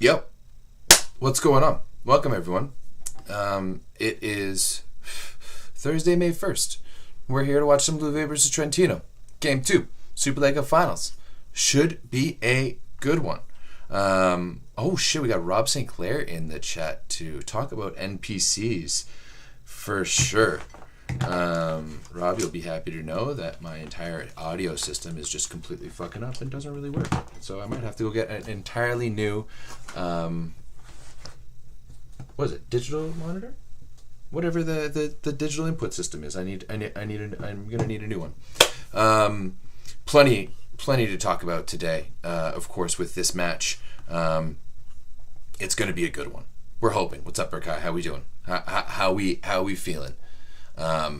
Yep. What's going on? Welcome, everyone. It is Thursday, May 1st. We're here to watch some Lube versus Trentino. Game 2, Super LEGA Finals. Should be a good one. Oh, shit, we got Rob St. Clair in the chat to talk about NPCs for sure. Rob, you'll be happy to know that my entire audio system is just completely fucking up and doesn't really work. So I might have to go get an entirely new, what is it, digital monitor? Whatever the digital input system is. I'm gonna need a new one. Plenty to talk about today. Of course, with this match, it's gonna be a good one. We're hoping. What's up, Berkai? How we doing? How we feeling? I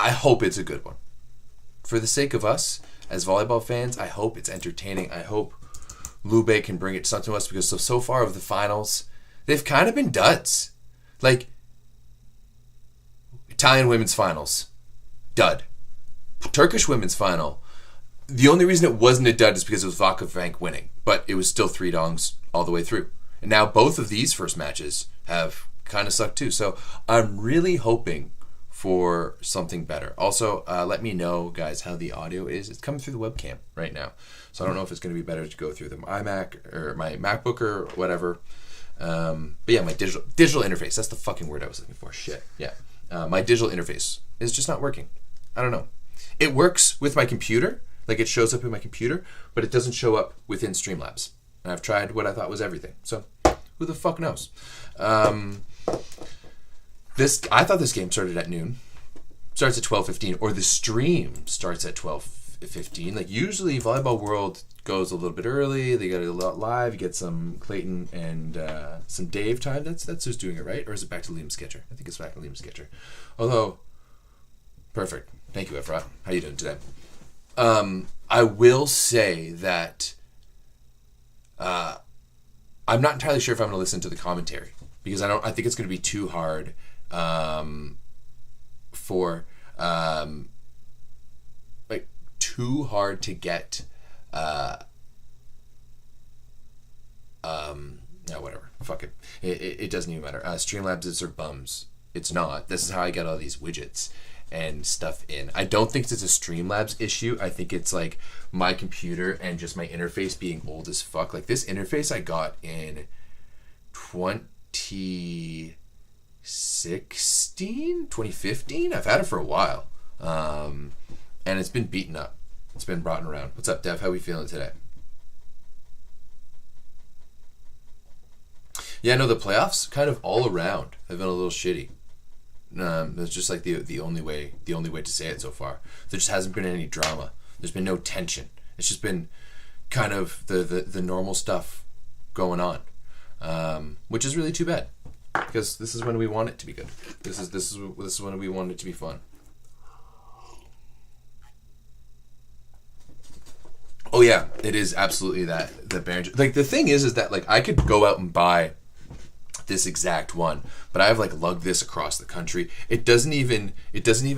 hope it's a good one. For the sake of us as volleyball fans, I hope it's entertaining. I hope Lube can bring it something to us, because so far of the finals, they've kind of been duds. Like, Italian women's finals, dud. Turkish women's final, the only reason it wasn't a dud is because it was Vank winning, but it was still 3 dongs all the way through. And now both of these first matches have kind of sucked too. So I'm really hoping for something better. Also, let me know, guys, how the audio is. It's coming through the webcam right now, so I don't know if it's going to be better to go through the iMac or my MacBook or whatever. But yeah, my digital interface, that's the fucking word I was looking for. Shit. Yeah. My digital interface is just not working. I don't know. It works with my computer, like it shows up in my computer, but it doesn't show up within Streamlabs. And I've tried what I thought was everything. So who the fuck knows? I thought this game started at noon. Starts at 12:15, or the stream starts at 12:15. Like, usually Volleyball World goes a little bit early. They get a lot live. You get some Clayton and some Dave time. That's who's doing it, right? Or is it back to Liam Sketcher? I think it's back to Liam Sketcher. Although, perfect. Thank you, Everett. How you doing today? I will say that I'm not entirely sure if I'm going to listen to the commentary, because I think it's going to be too hard too hard to get no, whatever, fuck it. It doesn't even matter. Streamlabs are bums. It's not. This is how I get all these widgets and stuff in. I don't think it's a Streamlabs issue. I think it's like my computer and just my interface being old as fuck. Like, this interface I got in 2015. I've had it for a while, and it's been beaten up. It's been brought around. What's up, Dev? How we feeling today? Yeah, no, the playoffs kind of all around have been a little shitty. That's just like the only way to say it so far. There just hasn't been any drama. There's been no tension. It's just been kind of the normal stuff going on, which is really too bad, because this is when we want it to be good. This is when we want it to be fun. Oh yeah, it is absolutely that the Baron. Like, the thing is that, like, I could go out and buy this exact one, but I've like lugged this across the country. It doesn't even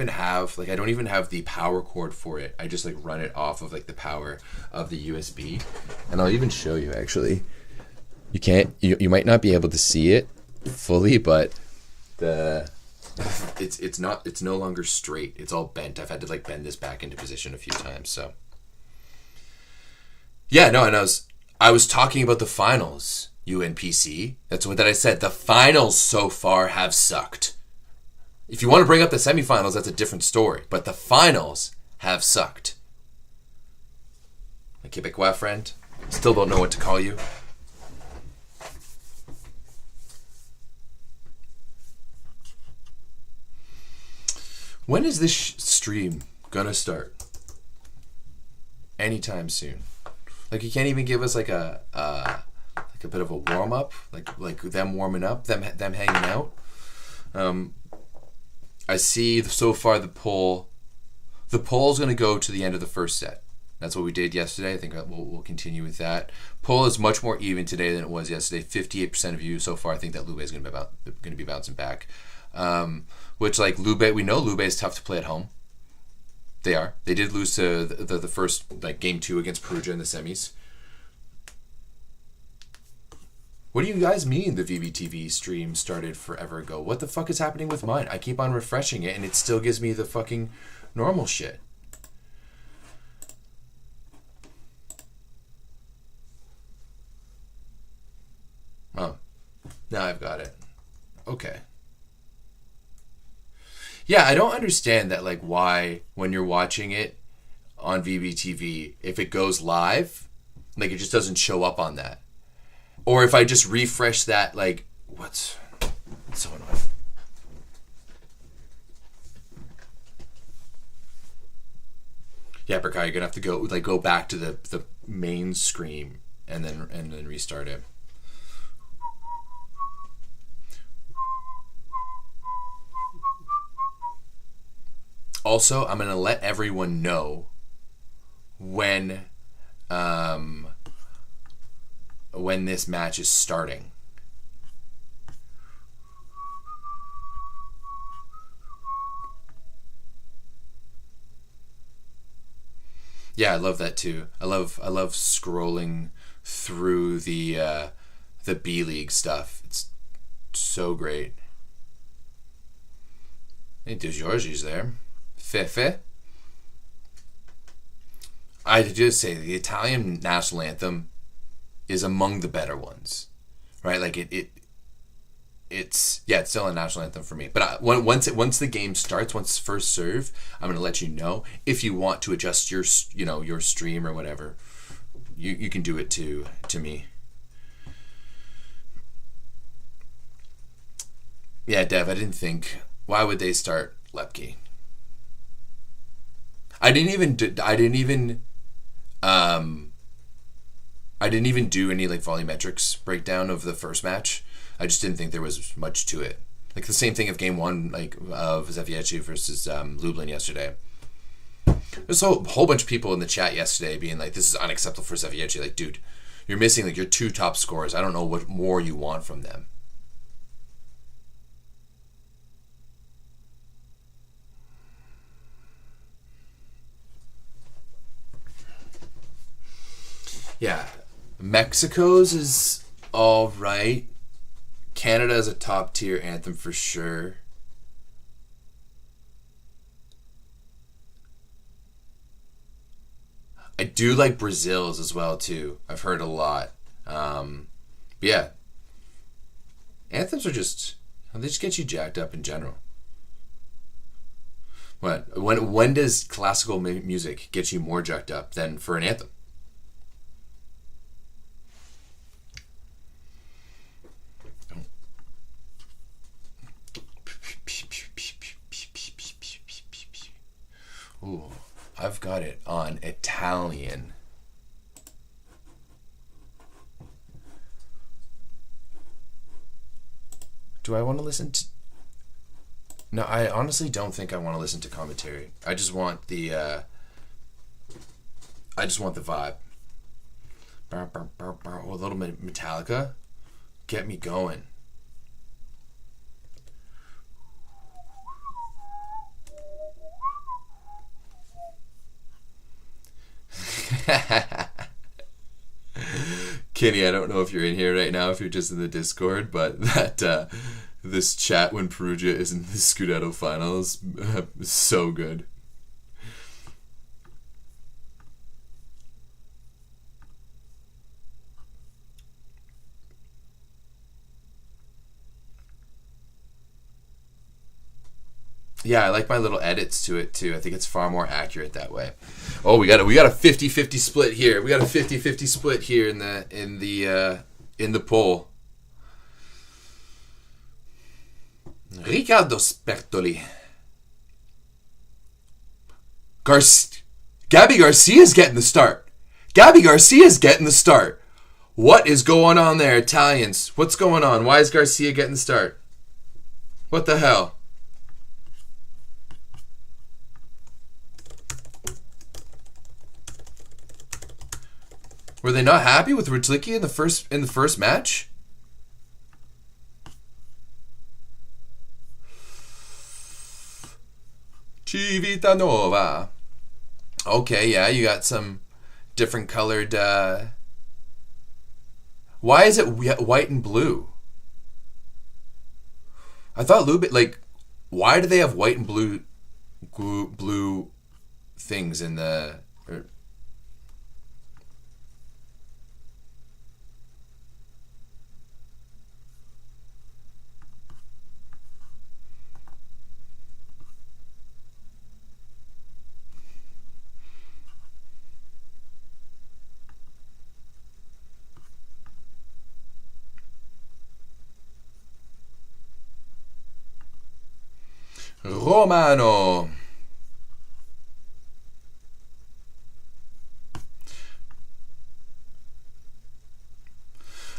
have, like, I don't even have the power cord for it. I just like run it off of like the power of the USB, and I'll even show you. Actually, you might not be able to see it fully, but it's no longer straight. It's all bent. I've had to like bend this back into position a few times. So yeah, no, and I was talking about the finals. UNPC. That's what I said. The finals so far have sucked. If you want to bring up the semifinals, that's a different story. But the finals have sucked. My Quebecois friend, still don't know what to call you. When is this stream gonna start? Anytime soon. Like, you can't even give us like a bit of a warm up, like them warming up, them hanging out. I see so far the poll's going to go to the end of the first set. That's what we did yesterday. I think we'll continue with that. Poll is much more even today than it was yesterday. 58% of you so far. I think that Lube is going to be bouncing back. Which, like, Lube, we know Lube is tough to play at home. They are. They did lose to the first, like, game 2 against Perugia in the semis. What do you guys mean the VBTV stream started forever ago? What the fuck is happening with mine? I keep on refreshing it and it still gives me the fucking normal shit. Oh, now I've got it. Okay. Yeah, I don't understand that, like, why when you're watching it on VBTV, if it goes live, like, it just doesn't show up on that. Or if I just refresh that, like, what's so annoying. Yeah, Berkai, you're gonna have to go back to the main screen and then restart it. Also, I'm gonna let everyone know when this match is starting. Yeah, I love that too. I love scrolling through the B League stuff. It's so great. Hey, DeGiorgi's there. Fefe. I just say the Italian national anthem is among the better ones, right? Like it's still a national anthem for me. But once the game starts, once first serve, I'm gonna let you know. If you want to adjust your your stream or whatever, you can do it to me. Yeah, Dev, I didn't think. Why would they start Lepke? I didn't even do any like volumetrics breakdown of the first match. I just didn't think there was much to it. Like the same thing of game one, like of Zavieci versus Lublin yesterday. There's a whole bunch of people in the chat yesterday being like, "This is unacceptable for Zavieci." Like, dude, you're missing like your two top scorers. I don't know what more you want from them. Yeah, Mexico's is all right. Canada is a top tier anthem for sure. I do like Brazil's as well too. I've heard a lot. Yeah, anthems are they just get you jacked up in general. When does classical music get you more jacked up than for an anthem? Ooh, I've got it on Italian. Do I want to listen to... No, I honestly don't think I want to listen to commentary. I just want the vibe. A little bit Metallica. Get me going. Kenny, I don't know if you're in here right now, if you're just in the Discord, but that this chat when Perugia is in the Scudetto finals is so good. Yeah, I like my little edits to it too. I think it's far more accurate that way. Oh, we got a 50-50 split here. We got a 50-50 split here in the poll. Riccardo Spertoli. Gabby Garcia's getting the start. Gabby Garcia's getting the start. What is going on there, Italians? What's going on? Why is Garcia getting the start? What the hell? Were they not happy with Rutlicki in the first match? Civitanova. Okay, yeah, you got some different colored. Why is it white and blue? I thought Lube, like, why do they have white and blue things in the... Romano.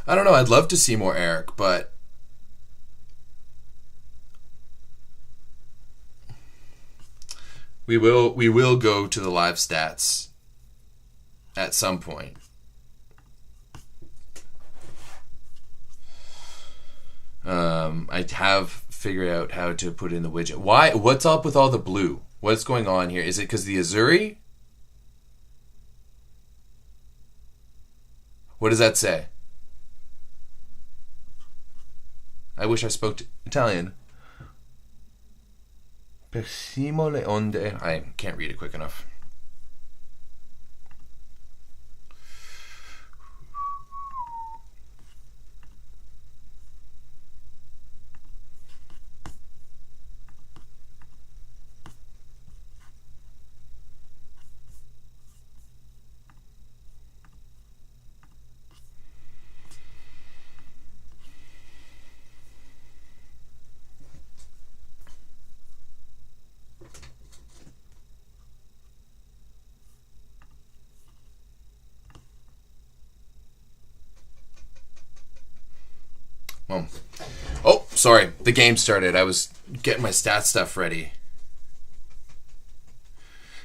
I don't know. I'd love to see more Eric, but we will go to the live stats at some point. I have figured out how to put in the widget. Why? What's up with all the blue? What's going on here? Is it because the Azzurri? What does that say? I wish I spoke Italian. Persimo le onde. I can't read it quick enough. Oh, sorry. The game started. I was getting my stat stuff ready.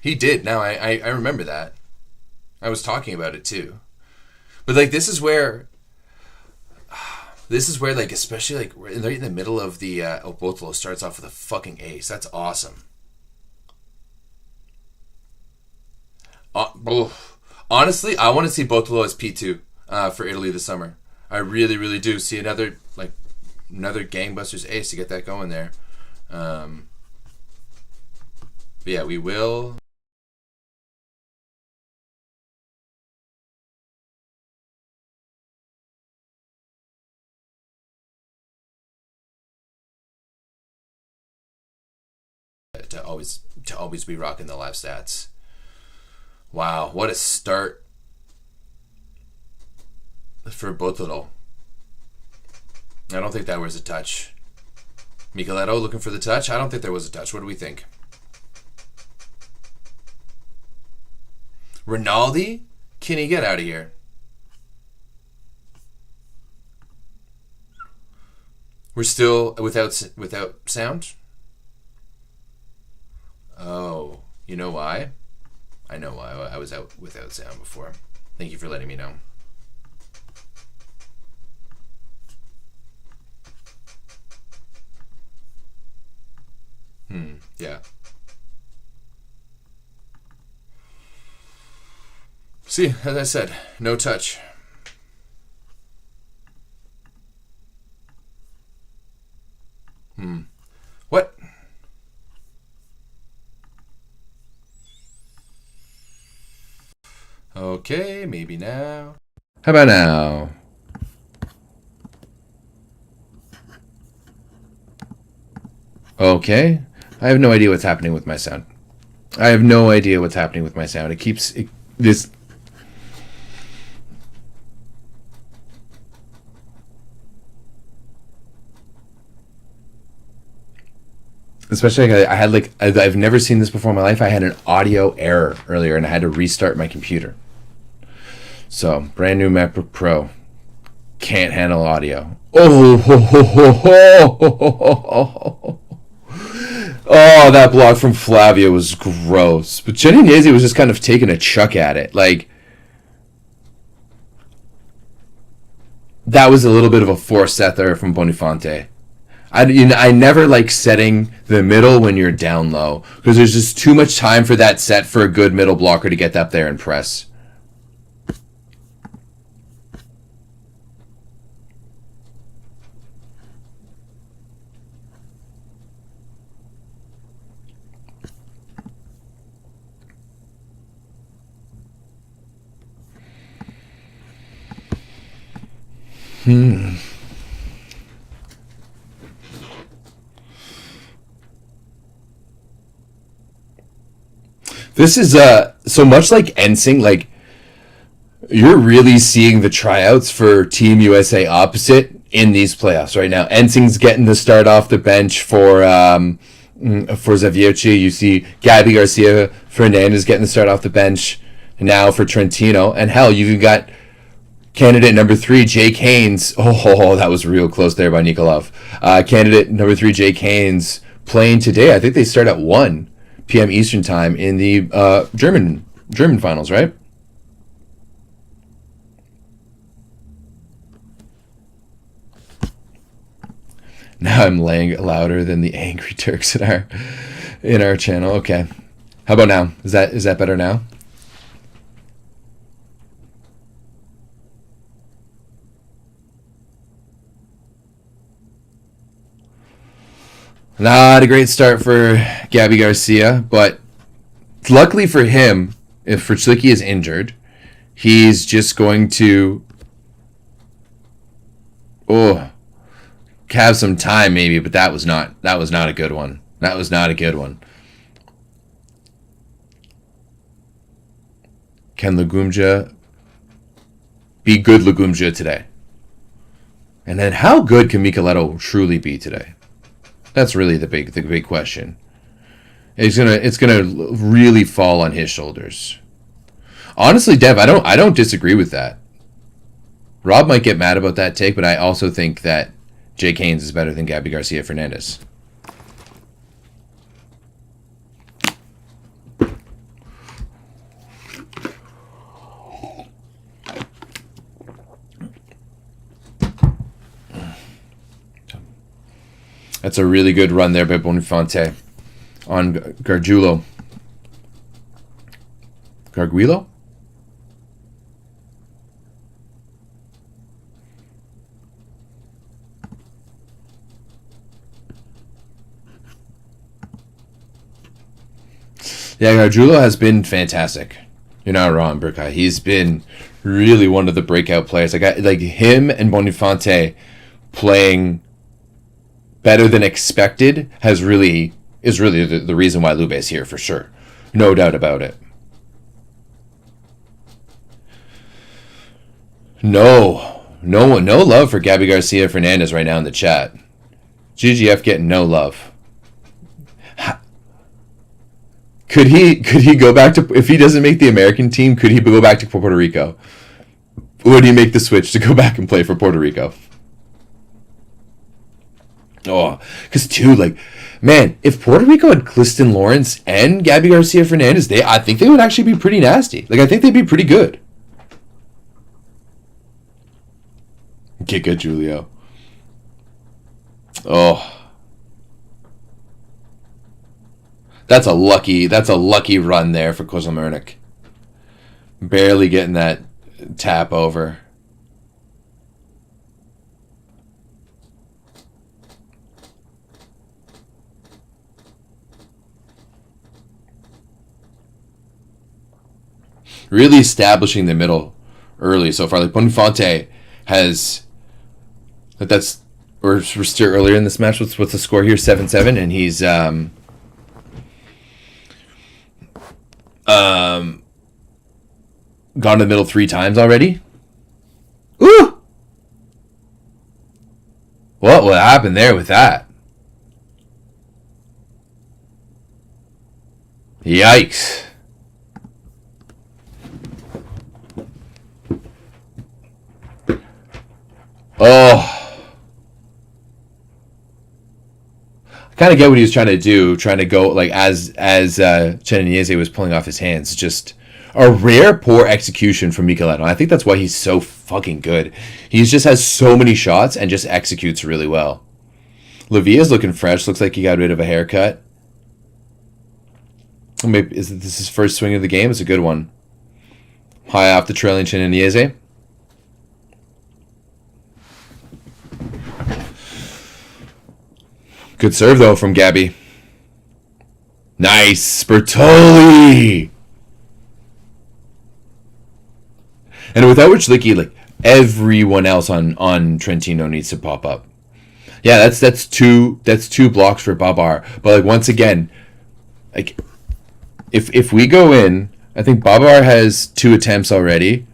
He did. Now, I remember that. I was talking about it too. But, like, this is where, like, especially, like, right in the middle of the Botolo starts off with a fucking ace. That's awesome. Honestly, I want to see Botolo as P2 for Italy this summer. I really, really do. See another gangbusters ace to get that going there. But yeah, we will. To always be rocking the live stats. Wow, what a start for Botolo. I don't think that was a touch. Micheletto looking for the touch? I don't think there was a touch. What do we think? Rinaldi? Can he get out of here? We're still without sound? Oh, you know why? I know why. I was out without sound before. Thank you for letting me know. Yeah. See, as I said, no touch. What? Okay, maybe now. How about now? Okay. I have no idea what's happening with my sound. It keeps this. Especially, I had I've never seen this before in my life. I had an audio error earlier, and I had to restart my computer. So, brand new MacBook Pro, can't handle audio. Oh, that block from Flavia was gross. But Jenny Nazi was just kind of taking a chuck at it. Like, that was a little bit of a force set there from Boniface. I never like setting the middle when you're down low, because there's just too much time for that set for a good middle blocker to get up there and press. This is so much like Ensing, like you're really seeing the tryouts for Team USA opposite in these playoffs right now. Ensing's getting the start off the bench for Zavierci. You see Gabby Garcia Fernandez getting the start off the bench now for Trentino. And hell, you've got candidate number 3, Jake Haynes. Oh, that was real close there by Nikolov. Candidate number 3, Jake Haynes, playing today. I think they start at 1 p.m. Eastern time in the German finals, right? Now I'm laying louder than the angry Turks in our channel. Okay, how about now? Is that better now? Not a great start for Gabby Garcia, but luckily for him, if Fritslicki is injured, he's just going to have some time maybe, but that was not a good one. That was not a good one. Can Lagumja be good Lagumja today? And then how good can Micheletto truly be today? That's really the big question. It's gonna really fall on his shoulders. Honestly, Dev, I don't disagree with that. Rob might get mad about that take, but I also think that Jake Haynes is better than Gabby Garcia Fernandez. That's a really good run there by Boniface on Gargiulo. Garguilo? Yeah, Gargiulo has been fantastic. You're not wrong, Burkai. He's been really one of the breakout players. Like him and Boniface playing better than expected is really the reason why Lube is here for sure. No doubt about it. No love for Gabby Garcia Fernandez right now in the chat. GGF getting no love. Could he go back to, if he doesn't make the American team, could he go back to Puerto Rico? Would he make the switch to go back and play for Puerto Rico? Oh, because too, like, man, if Puerto Rico had Cliston Lawrence and Gabby Garcia Fernandez, I think they would actually be pretty nasty. Like, I think they'd be pretty good. Get good, Julio. Oh. That's a lucky run there for Kozomurnik. Barely getting that tap over. Really establishing the middle early so far. Like Boniface has we're still earlier in this match. What's the score here? 7-7, and he's gone to the middle 3 times already. Ooh! What happened there with that? Yikes. Oh. I kind of get what he was trying to do, trying to go like as Cheniniese was pulling off his hands. Just a rare poor execution from Micheletto. I think that's why he's so fucking good. He just has so many shots and just executes really well. Lavia's looking fresh. Looks like he got rid of a haircut. Maybe this his first swing of the game? It's a good one. High off the trailing Cheniniese. Good serve, though, from Gabby. Nice. Bertoli. And without Richlicki, like, everyone else on Trentino needs to pop up. Yeah, that's two blocks for Babar. But like once again, like if we go in, I think Babar has 2 attempts already.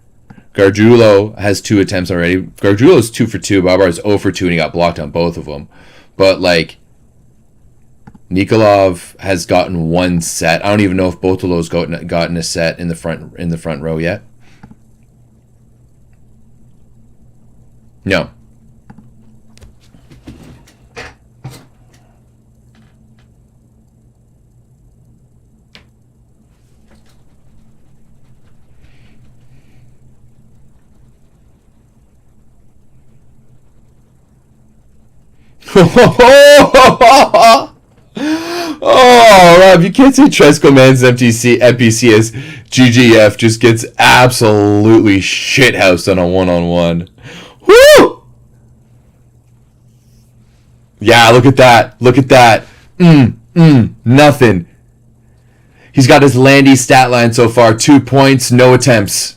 Gargiulo has 2 attempts already. Gargiulo's 2 for 2. Babar is 0 for 2, and he got blocked on both of them. But like Nikolov has gotten 1 set. I don't even know if Botulo's gotten a set in the front row yet. No. Oh, Rob, you can't say Tresco Man's NPC as GGF just gets absolutely shithoused on a one-on-one. Woo! Yeah, look at that. Look at that. Nothing. He's got his Landy stat line so far. 2 points, no attempts.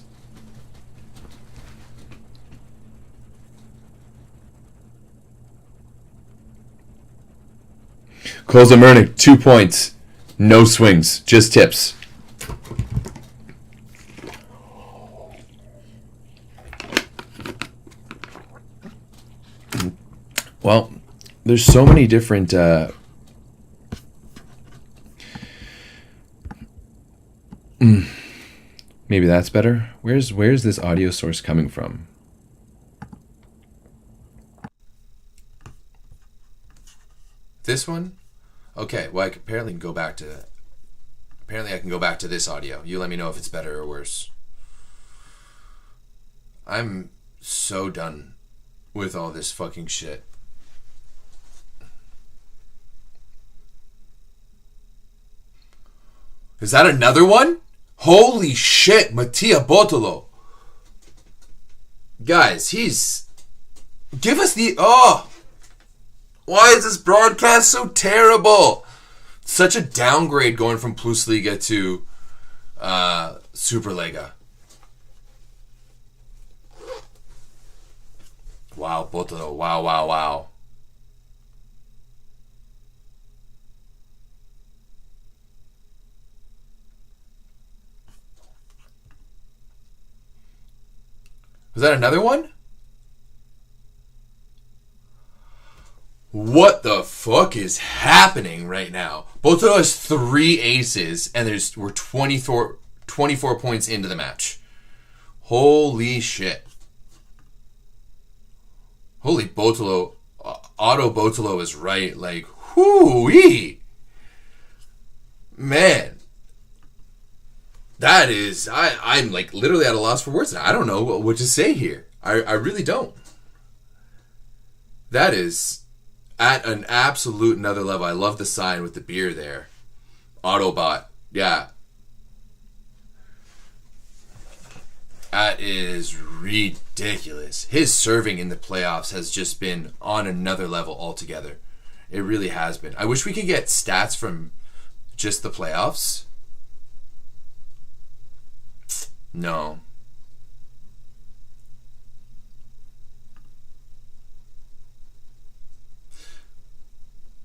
Kozamernik, 2 points. No swings, just tips. Well, there's so many different maybe that's better. Where's this audio source coming from? This one? Okay, well, I can apparently go back to that. Apparently I can go back to this audio. You let me know if it's better or worse. I'm so done with all this fucking shit. Is that another one? Holy shit, Mattia Bottolo. Guys, he's... Give us the... Oh! Why is this broadcast so terrible? Such a downgrade going from Plus Liga to Super Lega. Wow, Bottolo. Wow, wow, wow. Was that another one? What the fuck is happening right now? Bottolo has 3 aces, and we're 24 points into the match. Holy shit. Holy Bottolo. Otto Bottolo is right. Like, whoo-wee. Man. That is... I'm like literally at a loss for words now. I don't know what to say here. I really don't. That is... at an absolute another level. I love the sign with the beer there. Autobot. Yeah. That is ridiculous. His serving in the playoffs has just been on another level altogether. It really has been. I wish we could get stats from just the playoffs. No.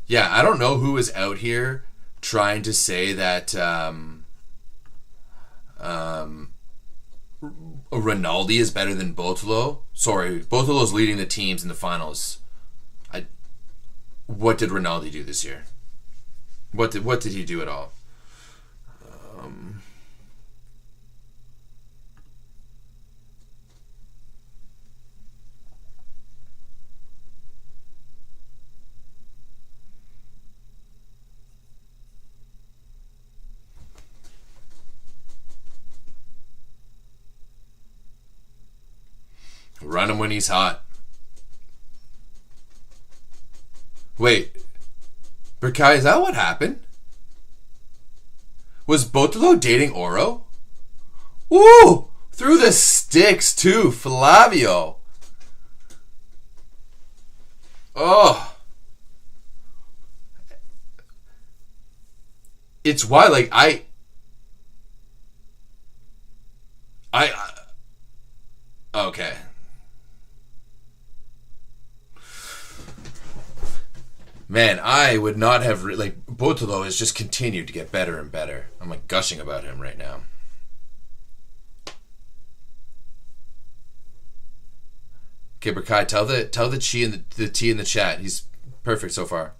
Yeah, I don't know who is out here trying to say that Rinaldi is better than Bottolo. Sorry, Bottolo's leading the teams in the finals. What did Rinaldi do this year? What did he do at all? Run him when he's hot. Wait. Berkai, is that what happened? Was Bottolo dating Oro? Woo! Through the sticks too, Flavio. Oh. It's why, like, okay. Man, I would not have... Botolo has just continued to get better and better. I'm like gushing about him right now. Okay, Berkai, tell the Chi and the T in the chat. He's perfect so far.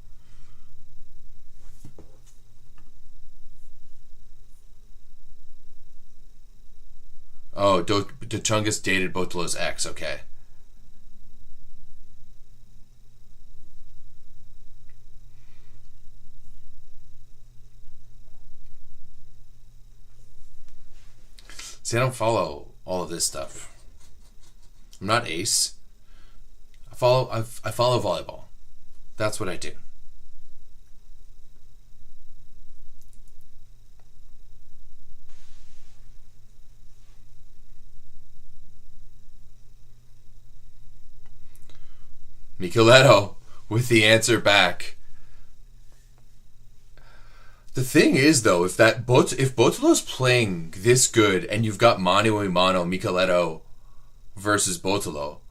Oh, Dochungus dated Botolo's ex. Okay. See, I don't follow all of this stuff. I'm not ace. I follow volleyball. That's what I do. Micheletto with the answer back. The thing is, though, if Botolo's playing this good and you've got mano a mano Micheletto versus Botolo,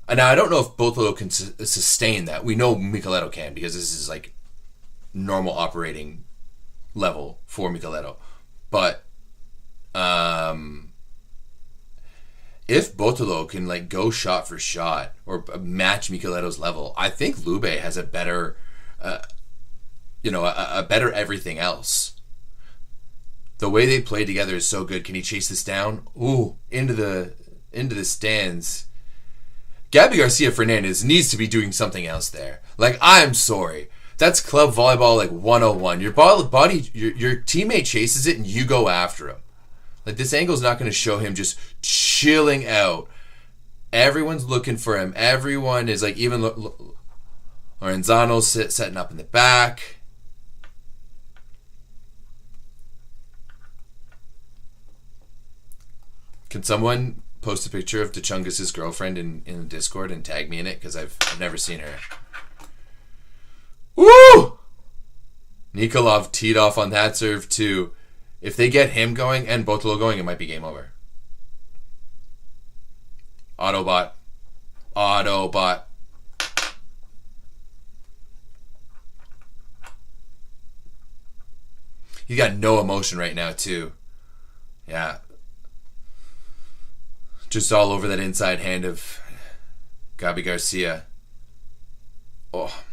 and now I don't know if Botolo can sustain that. We know Micheletto can, because this is like normal operating level for Micheletto. But if Botolo can like go shot for shot or match Micheletto's level, I think Lube has a better, a better everything else. The way they play together is so good. Can he chase this down? Ooh, into the stands. Gabby Garcia Fernandez needs to be doing something else there. Like, I'm sorry. That's club volleyball like 101. Your teammate chases it and you go after him. Like, this angle's not going to show him just chilling out. Everyone's looking for him. Everyone is like, even Lorenzano's setting up in the back. Can someone post a picture of Dochungus' girlfriend in the Discord and tag me in it? Because I've never seen her. Woo! Nikolov teed off on that serve too. If they get him going and Botolo going, it might be game over. Autobot. He got no emotion right now too. Yeah. Just all over that inside hand of Gabi Garcia. Oh.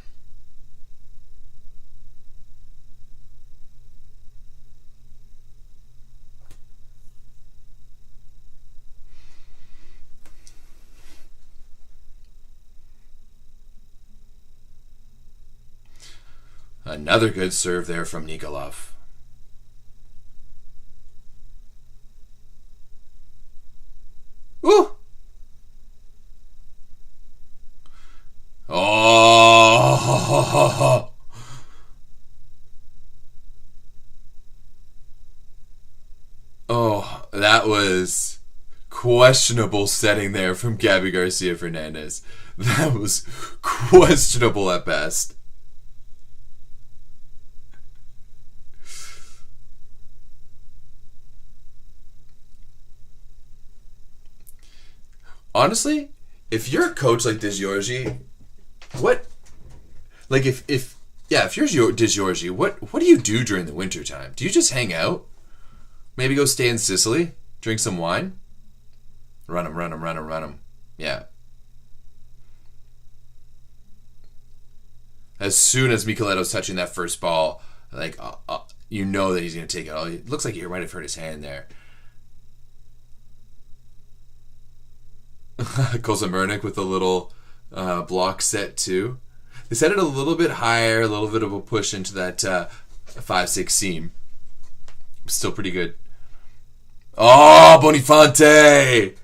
Another good serve there from Nikolov. Woo! Oh! Oh, that was questionable setting there from Gabby Garcia Fernandez. That was questionable at best. Honestly, if you're a coach like Disgiorgi, what if you're Disgiorgi, what do you do during the winter time? Do you just hang out? Maybe go stay in Sicily, drink some wine? Run him. Yeah. As soon as Micheletto's touching that first ball, you know that he's going to take it. Oh, it looks like he might have hurt his hand there. Kozamernik with a little block set too. They set it a little bit higher, a little bit of a push into that 5-6 seam. Still pretty good. Oh, Bonifante!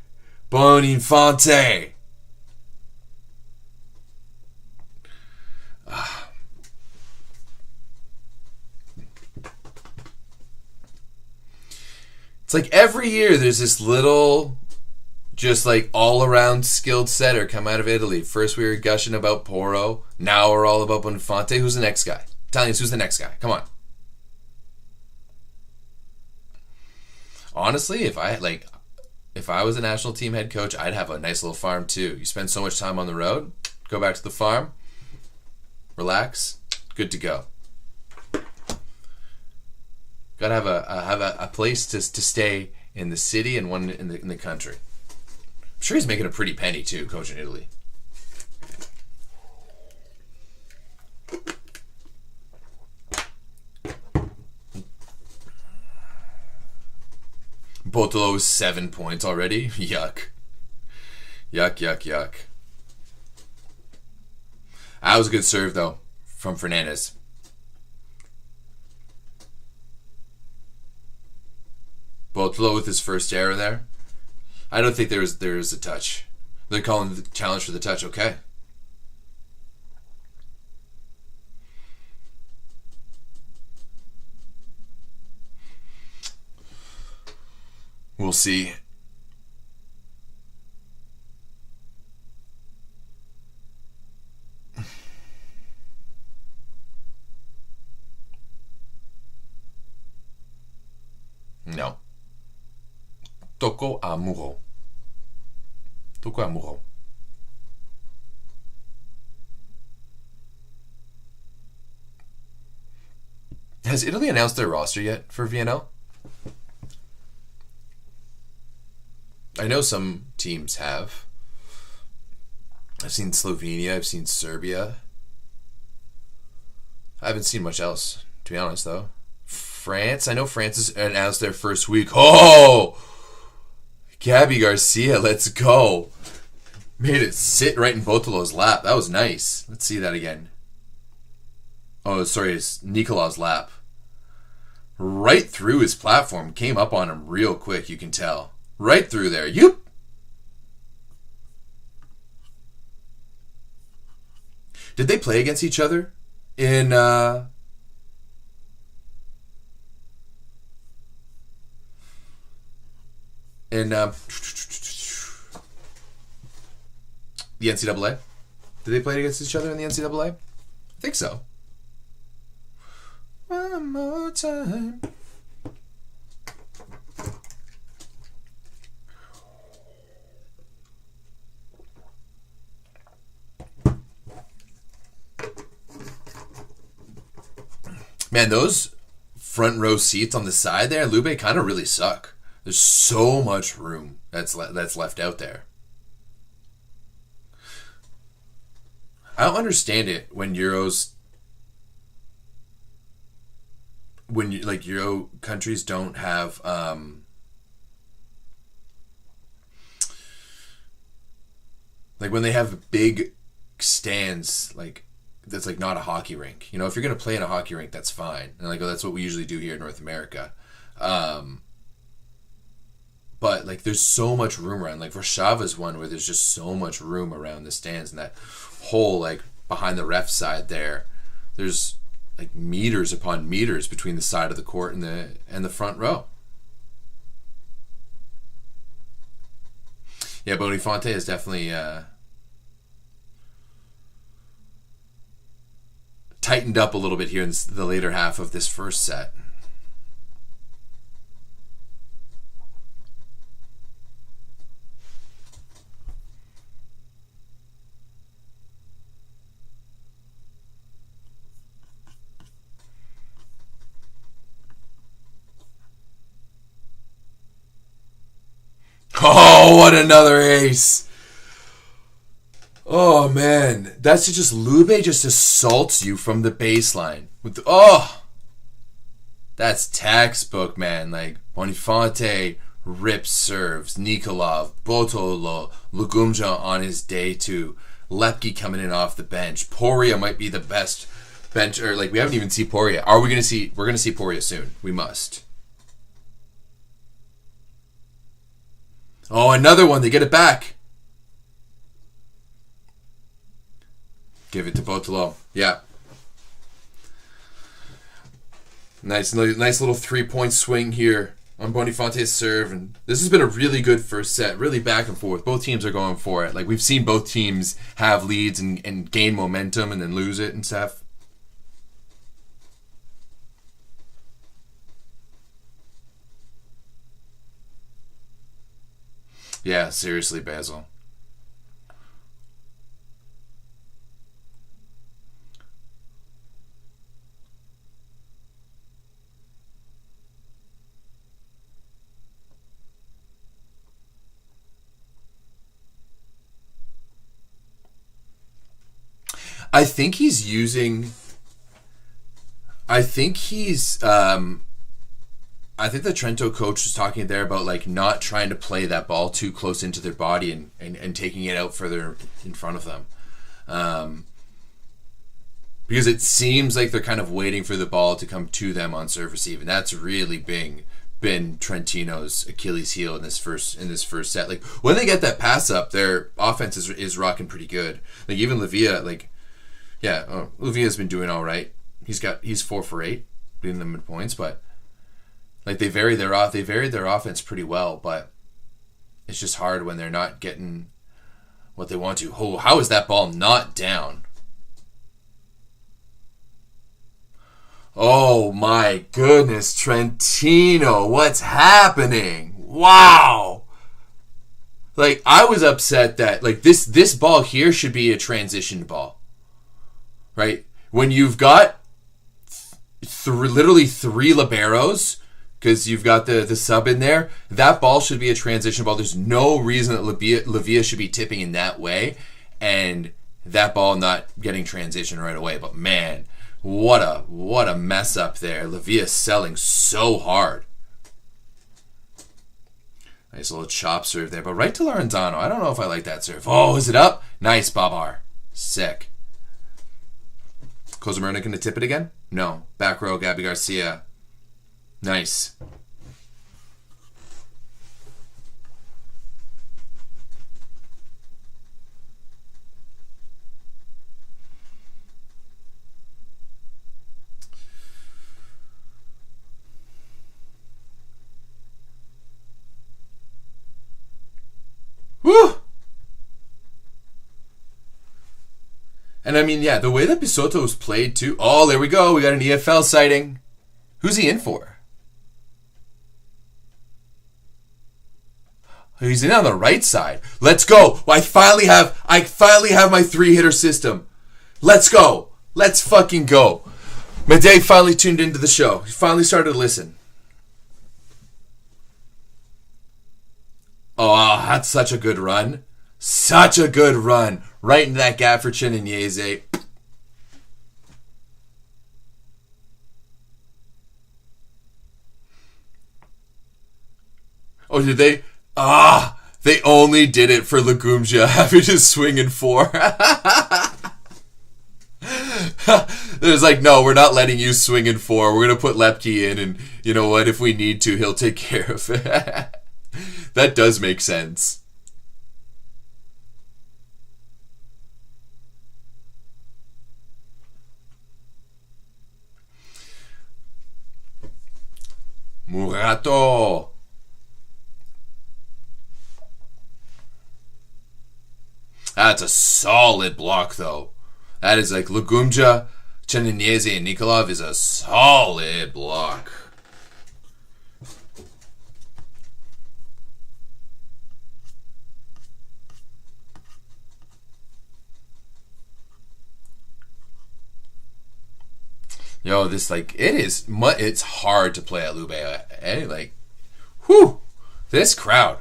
It's like every year there's this little, just like all-around skilled setter come out of Italy. First we were gushing about Porro. Now we're all about Bonifante. Who's the next guy? Italians, who's the next guy? Come on. Honestly, if I was a national team head coach, I'd have a nice little farm too. You spend so much time on the road, go back to the farm, relax, Good to go. Gotta have a place to stay in the city and one in the country. I'm sure he's making a pretty penny too, coaching Italy. Botolo is 7 points already. Yuck. Yuck, yuck, yuck. That was a good serve, though, from Fernandez. Botolo with his first error there. I don't think there is a touch. They're calling the challenge for the touch. Okay. We'll see. No. Tocco a muro. Tocco a muro. Has Italy announced their roster yet for VNL? I know some teams have. I've seen Slovenia. I've seen Serbia. I haven't seen much else, to be honest, though. France. I know France has announced their first week. Oh! Gabby Garcia, let's go. Made it sit right in Botolo's lap. That was nice. Let's see that again. Oh, sorry, it's Nicola's lap. Right through his platform. Came up on him real quick, you can tell. Right through there. Yoop! Did they play against each other in the NCAA? Did they play against each other in the NCAA? I think so. One more time. Man, those front row seats on the side there, Lube, kind of really suck. There's so much room that's left out there. I don't understand it when Euro countries don't have like when they have big stands like. That's like not a hockey rink. You know, if you're going to play in a hockey rink, that's fine. And like, that's what we usually do here in North America. But like, there's so much room around. Like Warszaw's one where there's just so much room around the stands and that whole like behind the ref side there. There's like meters upon meters between the side of the court and the front row. Yeah, Bonifonte is definitely. Tightened up a little bit here in the later half of this first set. Oh, what another ace! Oh man, that's just Lube just assaults you from the baseline with that's textbook, man. Like Bonifonte rips serves, Nikolov, Botolo, Lugumja on his day too, Lepke coming in off the bench. Poria might be the best bench, or like we haven't even seen Poria. We're gonna see Poria soon. We must. Oh, another one. They get it back. Give it to Botolo. Yeah. Nice little 3-point swing here on Bonifonte's serve. And this has been a really good first set. Really back and forth. Both teams are going for it. Like, we've seen both teams have leads and gain momentum and then lose it and stuff. Yeah, seriously, Basil. I think he's using. I think the Trento coach was talking there about like not trying to play that ball too close into their body and taking it out further in front of them. Because it seems like they're kind of waiting for the ball to come to them on serve receive, and that's really been Trentino's Achilles heel in this first set. Like when they get that pass up, their offense is rocking pretty good. Like even Le'Veon, Le'Veon's been doing all right. He's 4 for 8, beating them in points, but like they varied their offense pretty well. But it's just hard when they're not getting what they want to. Oh, how is that ball not down? Oh my goodness, Trentino, what's happening? Wow. Like, I was upset that, like, this ball here should be a transitioned ball. Right? When you've got literally 3 liberos, because you've got the sub in there, that ball should be a transition ball. There's no reason that Le'Veon should be tipping in that way, and that ball not getting transitioned right away. But man, what a mess up there. Le'Veon selling so hard. Nice little chop serve there, but right to Lorenzano. I don't know if I like that serve. Oh, is it up? Nice, Babar. Sick. Kozamerna going to tip it again? No. Back row, Gabby Garcia. Nice. Woo! And I mean, yeah, the way that Bisotto was played too. Oh, there we go. We got an EFL sighting. Who's he in for? He's in on the right side. Let's go. I finally have my 3-hitter system. Let's go. Let's fucking go. Madej finally tuned into the show. He finally started to listen. Oh, that's such a good run. Such a good run. Right into that gap for Chininiese. Oh, did they? They only did it for Legumja having to swing in 4. There's like, no, we're not letting you swing in 4. We're going to put Lepke in, and you know what? If we need to, he'll take care of it. That does make sense. Murato. That's a solid block, though. That is like Legumja, Cheniniese, and Nikolov is a solid block. Yo, this, like, it's hard to play at Lube. Like, whew, this crowd.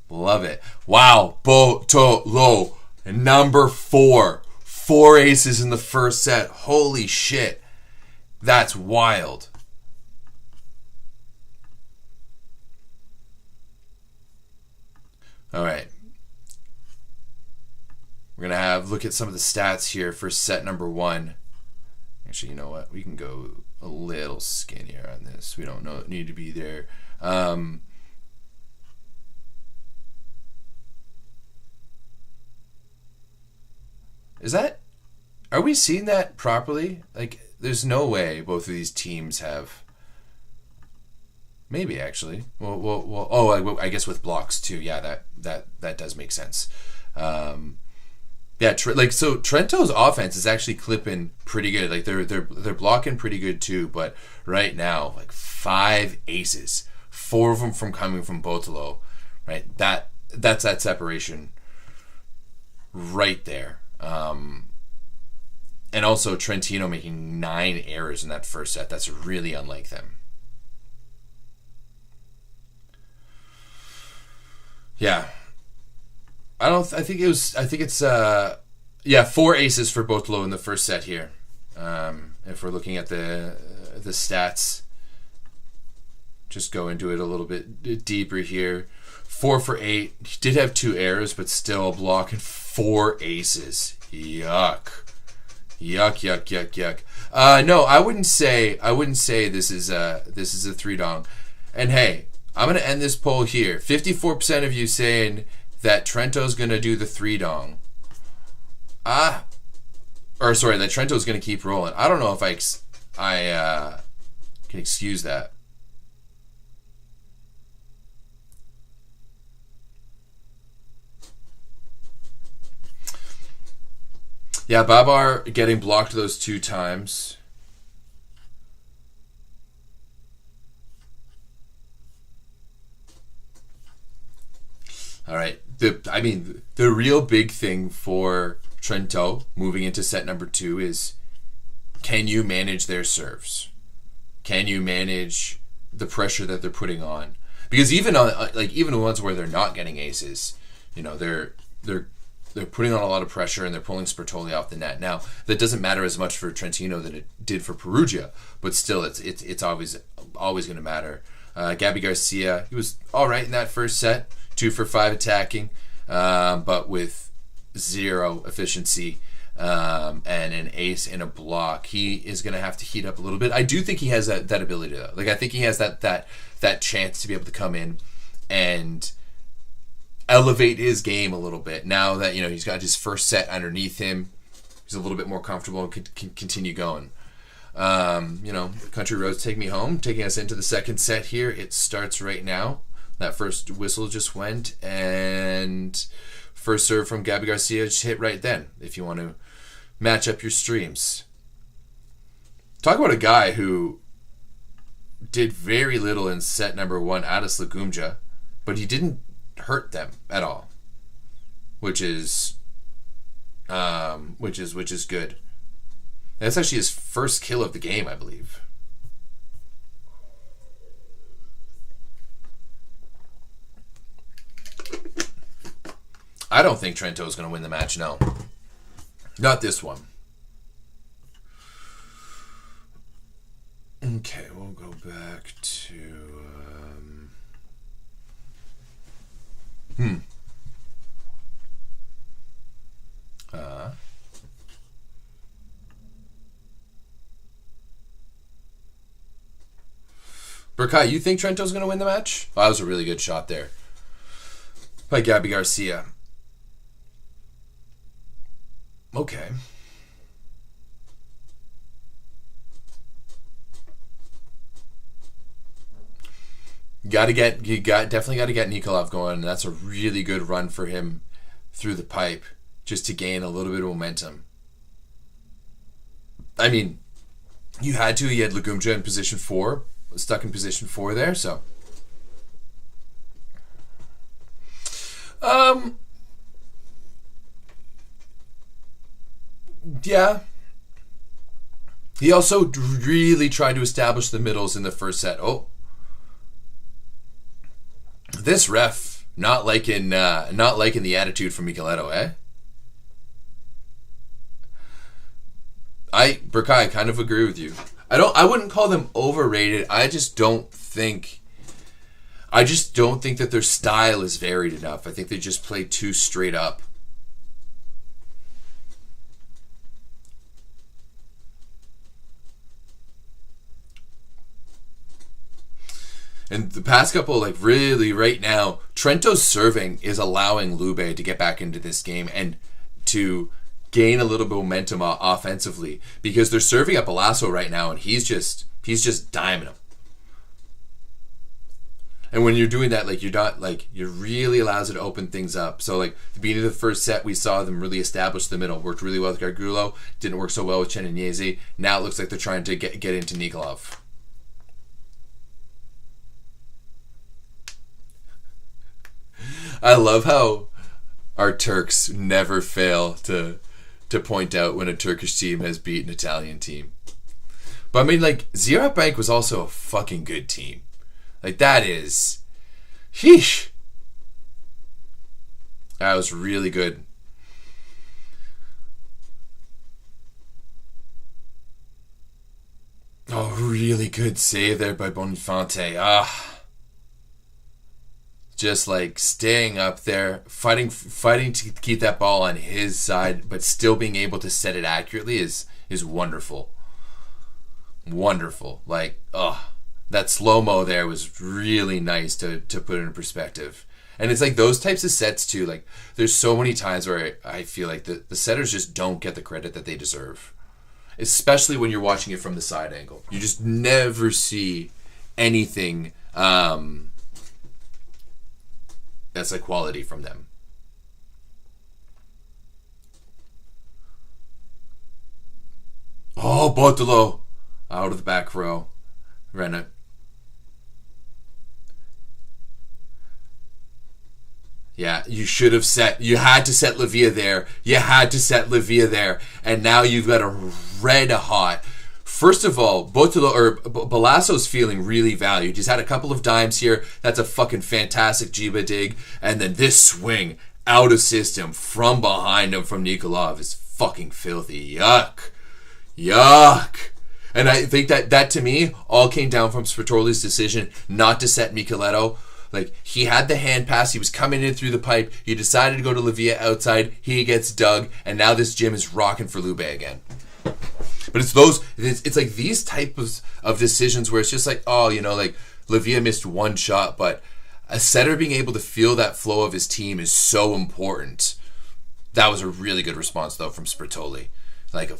Love it. Wow, Botolo, number 4. 4 aces in the first set. Holy shit. That's wild. All right. We're going to look at some of the stats here for set number 1. Actually, you know what? We can go a little skinnier on this. We don't need to be there. Are we seeing that properly? Like, there's no way both of these teams have. Maybe actually. Well. Oh, I guess with blocks too. Yeah, that does make sense. Yeah, so Trento's offense is actually clipping pretty good. Like they're blocking pretty good too. But right now, like 5 aces, 4 of them coming from Botolo, right? That's that separation right there. And also Trentino making 9 errors in that first set. That's really unlike them. Yeah. I think it's Yeah, 4 aces for both low in the first set here. If we're looking at the stats, just go into it a little bit deeper here. 4 for 8. He did have 2 errors, but still a block and 4 aces. Yuck. No, I wouldn't say this is a 3-dong. And hey, I'm gonna end this poll here. 54% of you saying that Trento's gonna do the 3-dong. That Trento's gonna keep rolling. I don't know if I can excuse that. Yeah, Babar getting blocked those 2 times. All right. The real big thing for Trento moving into set number 2 is, can you manage their serves? Can you manage the pressure that they're putting on? Because even the ones where they're not getting aces, they're putting on a lot of pressure and they're pulling Spertoli off the net. Now, that doesn't matter as much for Trentino than it did for Perugia, but still, it's always going to matter. Gabby Garcia, he was all right in that first set, 2 for 5 attacking, but with 0 efficiency and an ace and a block. He is going to have to heat up a little bit. I do think he has that ability, though. I think he has that chance to be able to come in and elevate his game a little bit now that he's got his first set underneath him. He's a little bit more comfortable and can continue going. Country Roads Take Me Home, taking us into the second set here. It starts right now. That first whistle just went, and first serve from Gabby Garcia just hit right then. If you want to match up your streams, talk about a guy who did very little in set number 1 out of Slagumja, but he didn't hurt them at all, which is good. That's actually his first kill of the game, I believe. I don't think Trento's going to win the match, no. Not this one. Okay, we'll go back to... Burkai, you think Trento's going to win the match? Oh, that was a really good shot there by Gabby Garcia. Okay. Definitely got to get Nikolov going. That's a really good run for him through the pipe, just to gain a little bit of momentum. I mean, you had to. You had Lagumja in position 4, stuck in position 4 there. So, yeah. He also really tried to establish the middles in the first set. Oh. This ref not liking the attitude from Micheletto, eh? Burkai, I kind of agree with you. I wouldn't call them overrated. I just don't think that their style is varied enough. I think they just play too straight up. And the past couple, really right now, Trento's serving is allowing Lube to get back into this game and to gain a little bit of momentum offensively, because they're serving up Alasso right now, and he's just diming him. And when you're doing that, you're not you're really allows it to open things up. So the beginning of the first set, we saw them really establish the middle. Worked really well with Gargulo. Didn't work so well with Cheninese. Now it looks like they're trying to get into Nikolov. I love how our Turks never fail to point out when a Turkish team has beat an Italian team. But I mean, Ziraat Bank was also a fucking good team. That is... Sheesh. That was really good. Oh, really good save there by Boniface. Just like staying up there, fighting to keep that ball on his side, but still being able to set it accurately is wonderful. Wonderful. Like, that slow-mo there was really nice to put in perspective. And it's like those types of sets too. Like, there's so many times where I feel like the setters just don't get the credit that they deserve. Especially when you're watching it from the side angle. You just never see anything that's like quality from them. Oh, Botolo out of the back row. Renna. Yeah, you should have you had to set Lavia there. You had to set Lavia there. And now you've got a red hot. First of all, Balasso's feeling really valued. He's had a couple of dimes here. That's a fucking fantastic Jiba dig. And then this swing out of system from behind him from Nikolov is fucking filthy. Yuck. Yuck. And I think that to me all came down from Spertoli's decision not to set Micheletto. Like, he had the hand pass. He was coming in through the pipe. He decided to go to Lavia outside. He gets dug. And now this gym is rocking for Lube again. But it's like these types of decisions where it's just like, like Lavia missed one shot, but a setter being able to feel that flow of his team is so important. That was a really good response, though, from Spertoli. Like,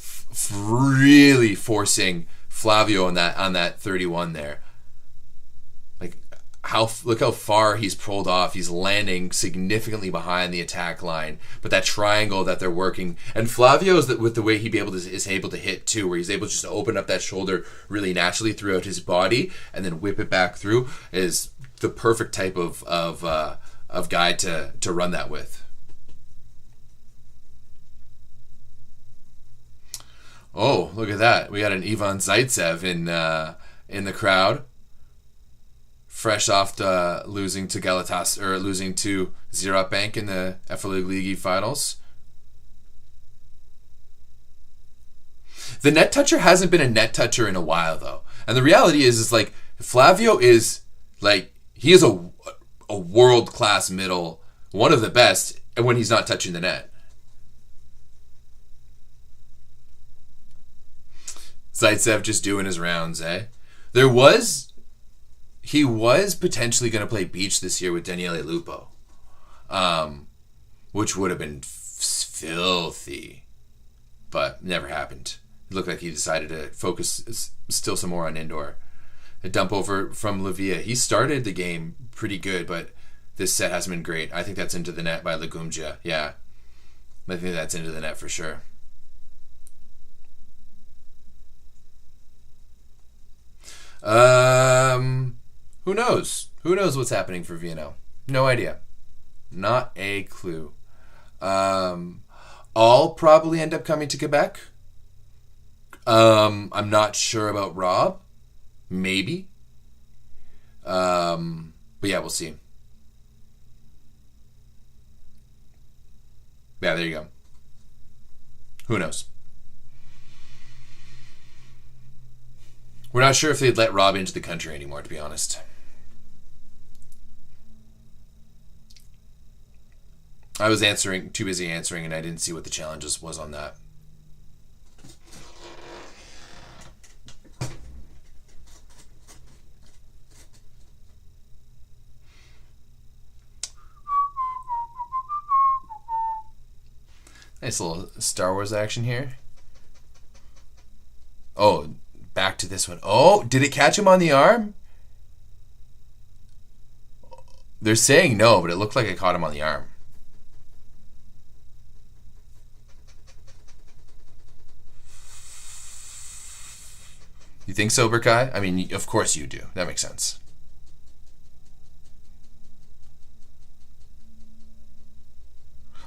really forcing Flavio on that 31 there. Like, look how far he's pulled off. He's landing significantly behind the attack line, but that triangle that they're working, and Flavio's with the way is able to hit too, where he's able just to open up that shoulder really naturally throughout his body and then whip it back through, is the perfect type of guy to run that with. Oh, look at that! We got an Ivan Zaitsev in the crowd. Fresh off the losing to Ziraat Bank in the Efteling League finals. The net toucher hasn't been a net toucher in a while, though. And the reality is like, Flavio is like, he is a world-class middle, one of the best, when he's not touching the net. Zaitsev just doing his rounds, eh? He was potentially going to play beach this year with Daniele Lupo, which would have been filthy, but never happened. It looked like he decided to focus still some more on indoor. A dump over from Lavia. He started the game pretty good, but this set hasn't been great. I think that's into the net by Legumja. Yeah, I think that's into the net for sure. Who knows? Who knows what's happening for Vienna? No idea. Not a clue. I'll probably end up coming to Quebec. I'm not sure about Rob. Maybe. But yeah, we'll see. Yeah, there you go. Who knows? We're not sure if they'd let Rob into the country anymore, to be honest. I was too busy answering, and I didn't see what the challenges was on that. Nice little Star Wars action here. Oh, back to this one. Oh, did it catch him on the arm? They're saying no, but it looked like it caught him on the arm. You think so, Berkai? I mean, of course you do. That makes sense.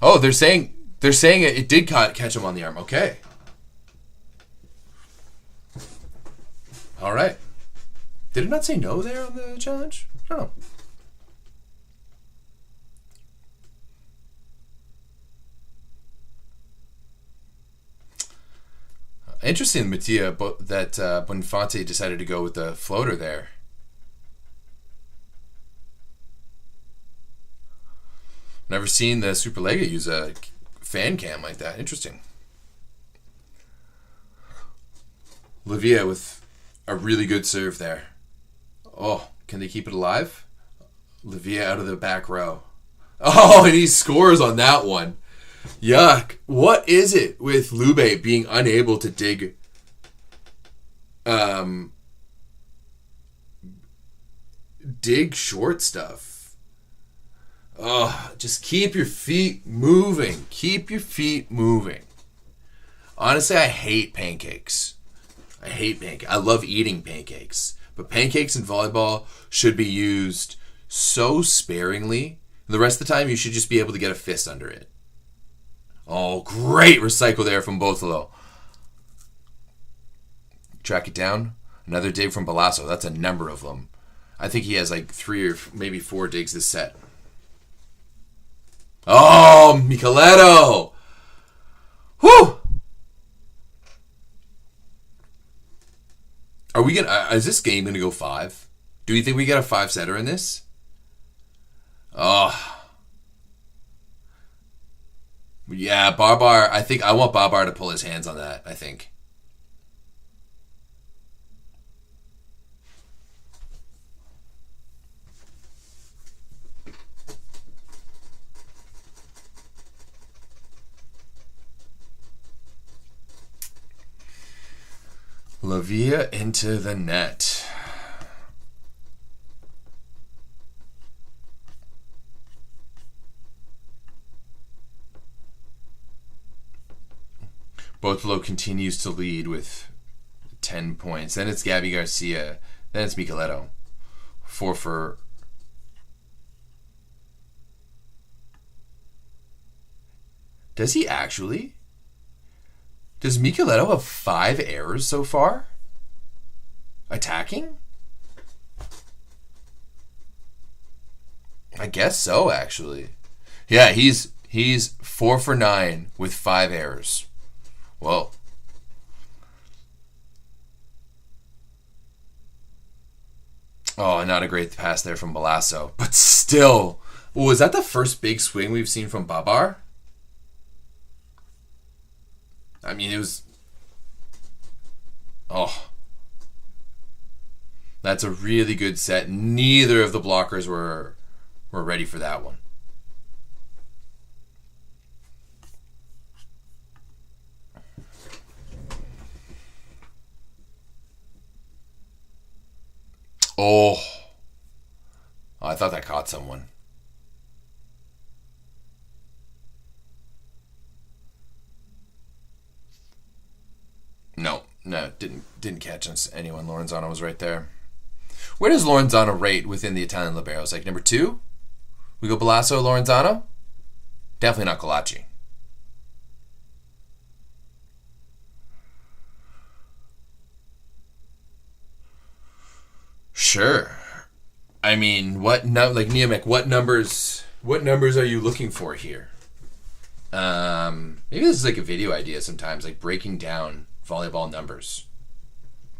Oh, they're saying it did catch him on the arm. Okay. All right. Did it not say no there on the challenge? I don't know. Interesting, Mattia, that Bonfante decided to go with the floater there. Never seen the Super LEGA use a fan cam like that. Interesting. Lavia with a really good serve there. Oh, can they keep it alive? Lavia out of the back row. Oh, and he scores on that one. Yuck. What is it with Lube being unable to dig short stuff? Oh, just keep your feet moving. Keep your feet moving. Honestly, I hate pancakes. I love eating pancakes. But pancakes in volleyball should be used so sparingly. The rest of the time, you should just be able to get a fist under it. Oh, great recycle there from Botolo. Track it down. Another dig from Balasso. That's a number of them. I think he has like 3 or maybe 4 digs this set. Oh, Micheletto! Whew! Is this game gonna go 5? Do you think we get a 5-setter in this? Oh. Yeah, Barbar, I want Barbar to pull his hands on that, I think. Lavia into the net. Botolo continues to lead with 10 points. Then it's Gabby Garcia. Then it's Micheletto. 4 for... Does he actually? Does Micheletto have 5 errors so far? Attacking? I guess so, actually. Yeah, he's 4 for 9 with 5 errors. Whoa. Oh, not a great pass there from Balasso. But still. Was that the first big swing we've seen from Babar? I mean, it was... Oh. That's a really good set. Neither of the blockers were ready for that one. Oh. I thought that caught someone. No, didn't catch anyone. Lorenzano was right there. Where does Lorenzano rate within the Italian liberos? Like number 2? We go Balasso, Lorenzano? Definitely not Colacci. Sure. I mean, Niemek, what numbers are you looking for here? Maybe this is like a video idea sometimes, like breaking down volleyball numbers.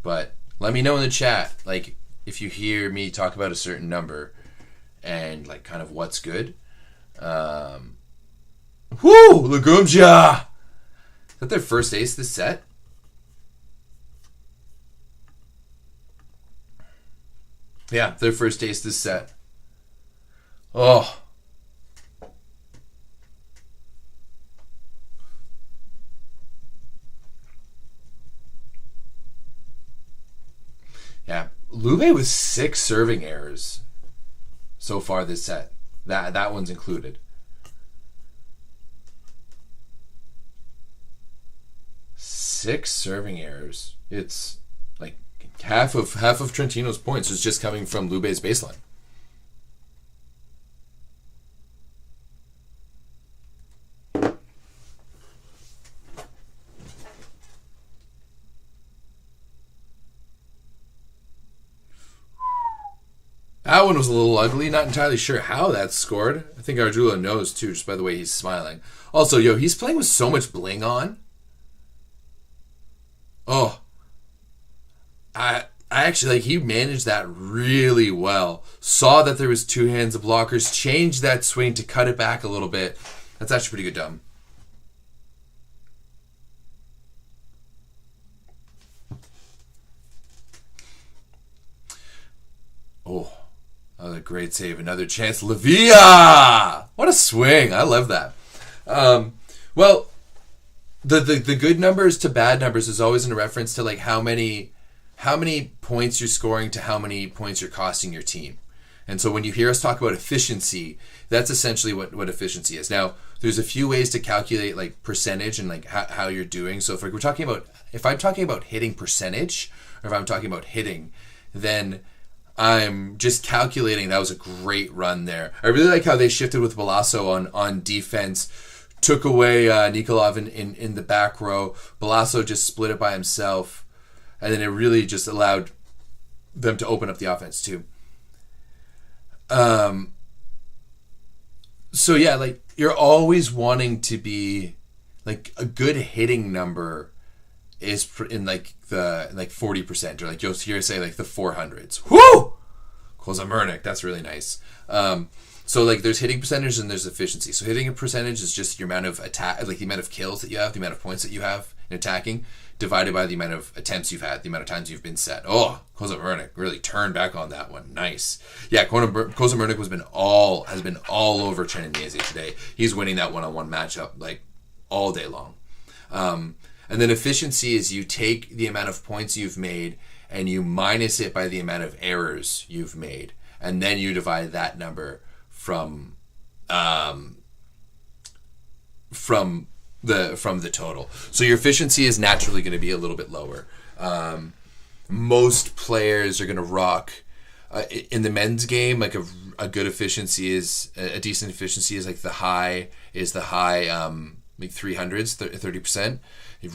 But let me know in the chat, like, if you hear me talk about a certain number and like kind of what's good. Woo! Lagumja! Is that their first ace this set? Yeah, their first ace this set. Oh. Yeah, Lube with 6 serving errors so far this set. That one's included. 6 serving errors. It's like half of Trentino's points is just coming from Lube's baseline. That one was a little ugly. Not entirely sure how that scored. I think Arjula knows too, just by the way he's smiling. Also, he's playing with so much bling on. Oh, I actually like he managed that really well. Saw that there was two hands of blockers, changed that swing to cut it back a little bit. That's actually pretty good dumb. Oh, another great save, another chance. Lavia! What a swing. I love that. Well, the good numbers to bad numbers is always in reference to like how many points you're scoring to how many points you're costing your team. And so when you hear us talk about efficiency, that's essentially what efficiency is. Now, there's a few ways to calculate like percentage and like how you're doing. So if I'm talking about hitting percentage, or if I'm talking about hitting, then I'm just calculating. That was a great run there. I really like how they shifted with Balasso on defense. Took away Nikolov in the back row. Balasso just split it by himself. And then it really just allowed them to open up the offense too. So yeah, like you're always wanting to be like a good hitting number is in like the 40%, or like you'll hear say like the 400s. Woo! Kozamernik, that's really nice. So like there's hitting percentage and there's efficiency. So hitting a percentage is just your amount of attack, like the amount of kills that you have, the amount of points that you have in attacking, divided by the amount of attempts you've had, the amount of times you've been set. Oh, Kozamernik really turned back on that one. Nice. Yeah, Kozamernik has been all over Trentinese today. He's winning that one-on-one matchup like all day long. And then efficiency is you take the amount of points you've made and you minus it by the amount of errors you've made, and then you divide that number from the total. So your efficiency is naturally going to be a little bit lower. Most players are going to rock in the men's game. Like a good efficiency is a decent efficiency is like the high like 300s, 30%.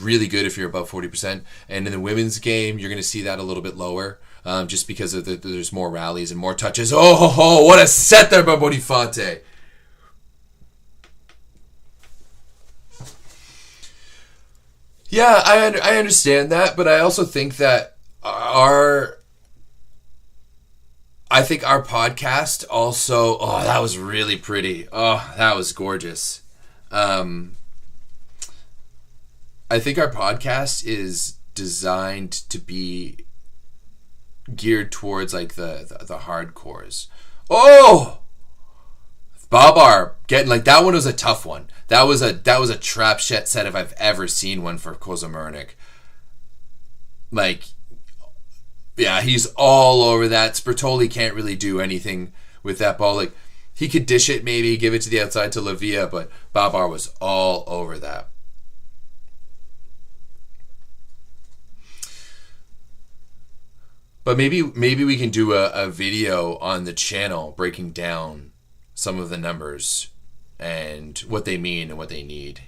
Really good if you're above 40%. And in the women's game, you're going to see that a little bit lower, just because of there's more rallies and more touches. Oh, what a set there by Bonifante. Yeah, I understand that, but I also think that our podcast also. Oh, that was really pretty. Oh, that was gorgeous. I think our podcast is designed to be geared towards like the hardcores. Oh, Babar getting like that one was a tough one. That was a trap set if I've ever seen one for Kozamernik. Like, yeah, he's all over that. Spertoli can't really do anything with that ball. Like, he could dish it, maybe give it to the outside to Lavia, but Babar was all over that. But maybe we can do a video on the channel breaking down some of the numbers and what they mean and what they need.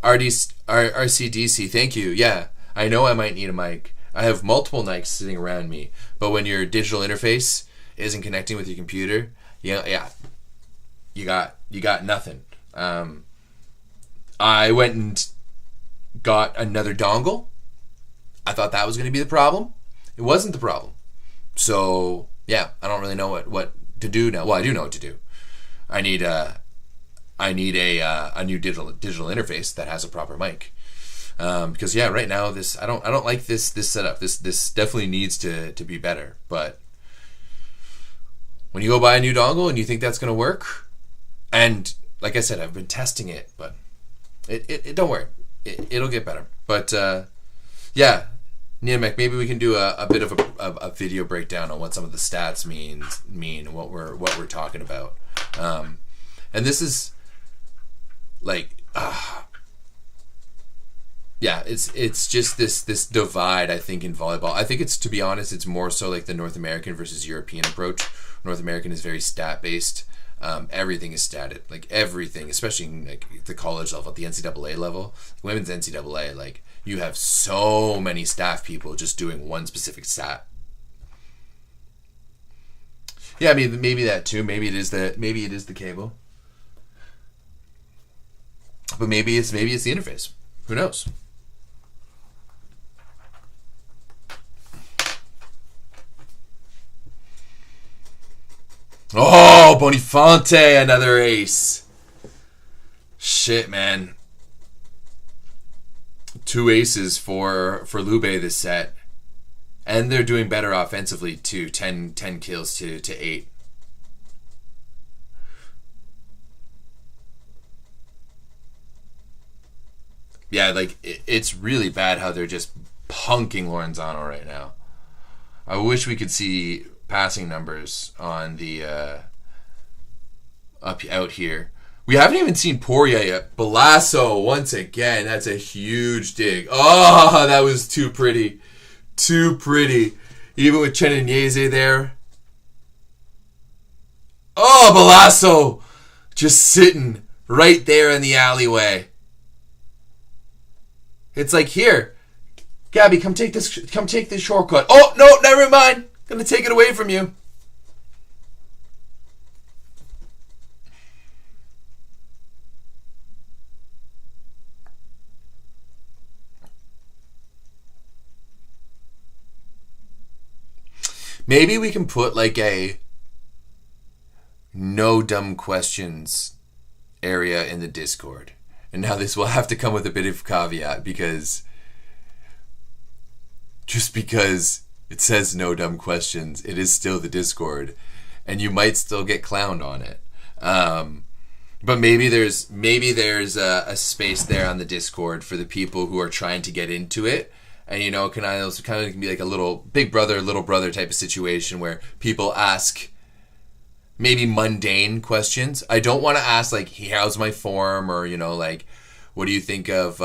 RCDC, thank you. Yeah, I know I might need a mic. I have multiple mics sitting around me, but when your digital interface isn't connecting with your computer, yeah, you got nothing. I went and got another dongle. I thought that was going to be the problem. It wasn't the problem. So yeah, I don't really know what to do now. Well, I do know what to do. I need a new digital interface that has a proper mic. Because yeah, right now I don't like this setup. This definitely needs to be better. But when you go buy a new dongle and you think that's going to work, and like I said, I've been testing it, but it don't work. It'll get better. But yeah, Niemek, maybe we can do a bit of a video breakdown on what some of the stats mean and what we're talking about. And this is like yeah, it's just this divide, I think, in volleyball. I think to be honest, it's more so like the North American versus European approach. North American is very stat based. Everything is statted, like everything, especially in, like the college level, at the NCAA level, women's NCAA, like you have so many staff people just doing one specific stat. Yeah, I mean maybe that too. Maybe it is the cable. But maybe it's the interface. Who knows? Oh, Boniface, another ace. Shit, man. 2 aces for Lube this set. And they're doing better offensively too. 10 kills to 8. Yeah, like, it's really bad how they're just punking Lorenzano right now. I wish we could see passing numbers on the out here. We haven't even seen Poirier yet. Balasso, once again, that's a huge dig. Oh, that was too pretty. Too pretty. Even with Cheninese there. Oh, Balasso just sitting right there in the alleyway. It's like, here, Gabby, come take this shortcut. Oh, no, never mind. Gonna take it away from you. Maybe we can put like a no dumb questions area in the Discord. And now this will have to come with a bit of caveat because it says no dumb questions, it is still the Discord, and you might still get clowned on it. But maybe there's a space there on the Discord for the people who are trying to get into it. And, you know, can be like a little big brother, little brother type of situation where people ask maybe mundane questions. I don't want to ask, like, how's my form? Or, you know, like, what do you think of,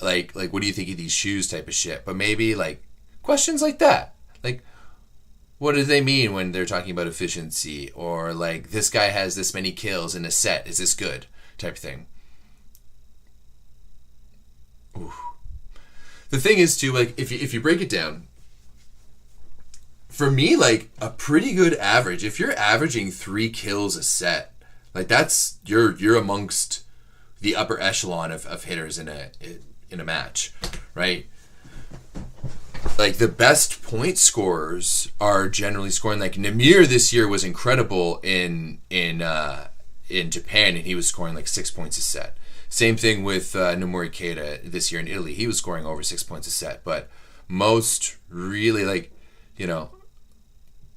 like, what do you think of these shoes type of shit? But maybe, like, questions like that. Like, what do they mean when they're talking about efficiency? Or, like, this guy has this many kills in a set. Is this good? Type of thing. Ooh. The thing is, too, like, if you break it down, for me, like, a pretty good average, if you're averaging 3 kills a set, like, that's, you're amongst the upper echelon of hitters in a match, right? Like, the best point scorers are generally scoring, like, Namir this year was incredible in Japan, and he was scoring, like, 6 points a set. Same thing with Nomori Keita this year in Italy. He was scoring over 6 points a set. But most really, like, you know,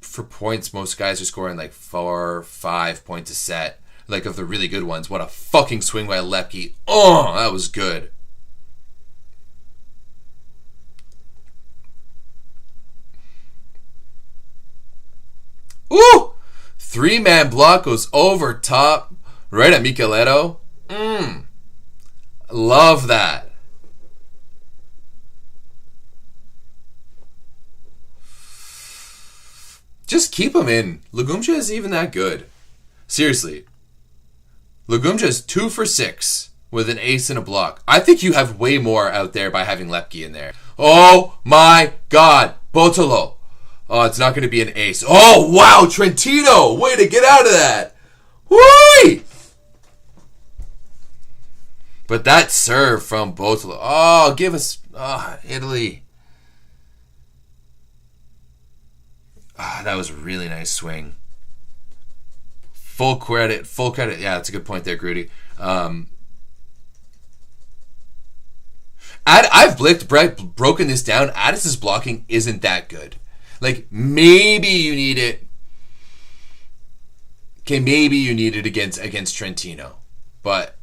for points, most guys are scoring like 4, 5 points a set. Like, of the really good ones. What a fucking swing by Lepke. Oh, that was good. Ooh! 3-man block goes over top. Right at Micheletto. Love that. Just keep him in. Legumja is even that good. Seriously. Legumja is 2 for 6 with an ace and a block. I think you have way more out there by having Lepke in there. Oh my god. Botolo. Oh, it's not going to be an ace. Oh, wow. Trentino. Way to get out of that. Whee! But that serve from Botolo. Oh, give us... Oh, Italy. That was a really nice swing. Full credit. Yeah, that's a good point there, Grudy. I've broken this down. Addis's blocking isn't that good. Like, maybe you need it. Okay, maybe you need it against Trentino. But...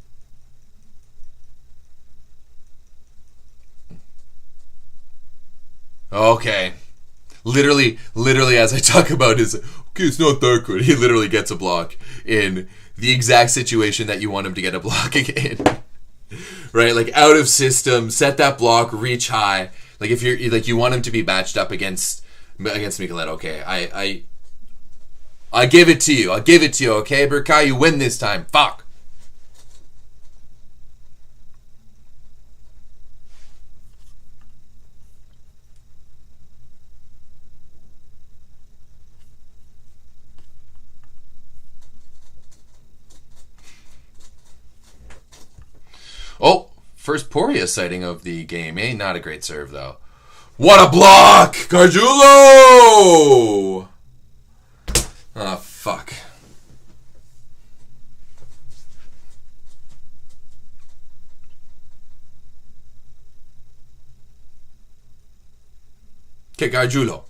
Okay. Literally, as I talk about his, okay, it's not that good. He literally gets a block in the exact situation that you want him to get a block in. Right? Like, out of system, set that block, reach high. Like, if you're, like, you want him to be matched up against Micheletto. Okay, I give it to you. I'll give it to you, okay? Burkai, you win this time. Fuck. first Poria sighting of the game. Not a great serve, though. What a block! Gargiulo! Oh, fuck. Okay, Gargiulo.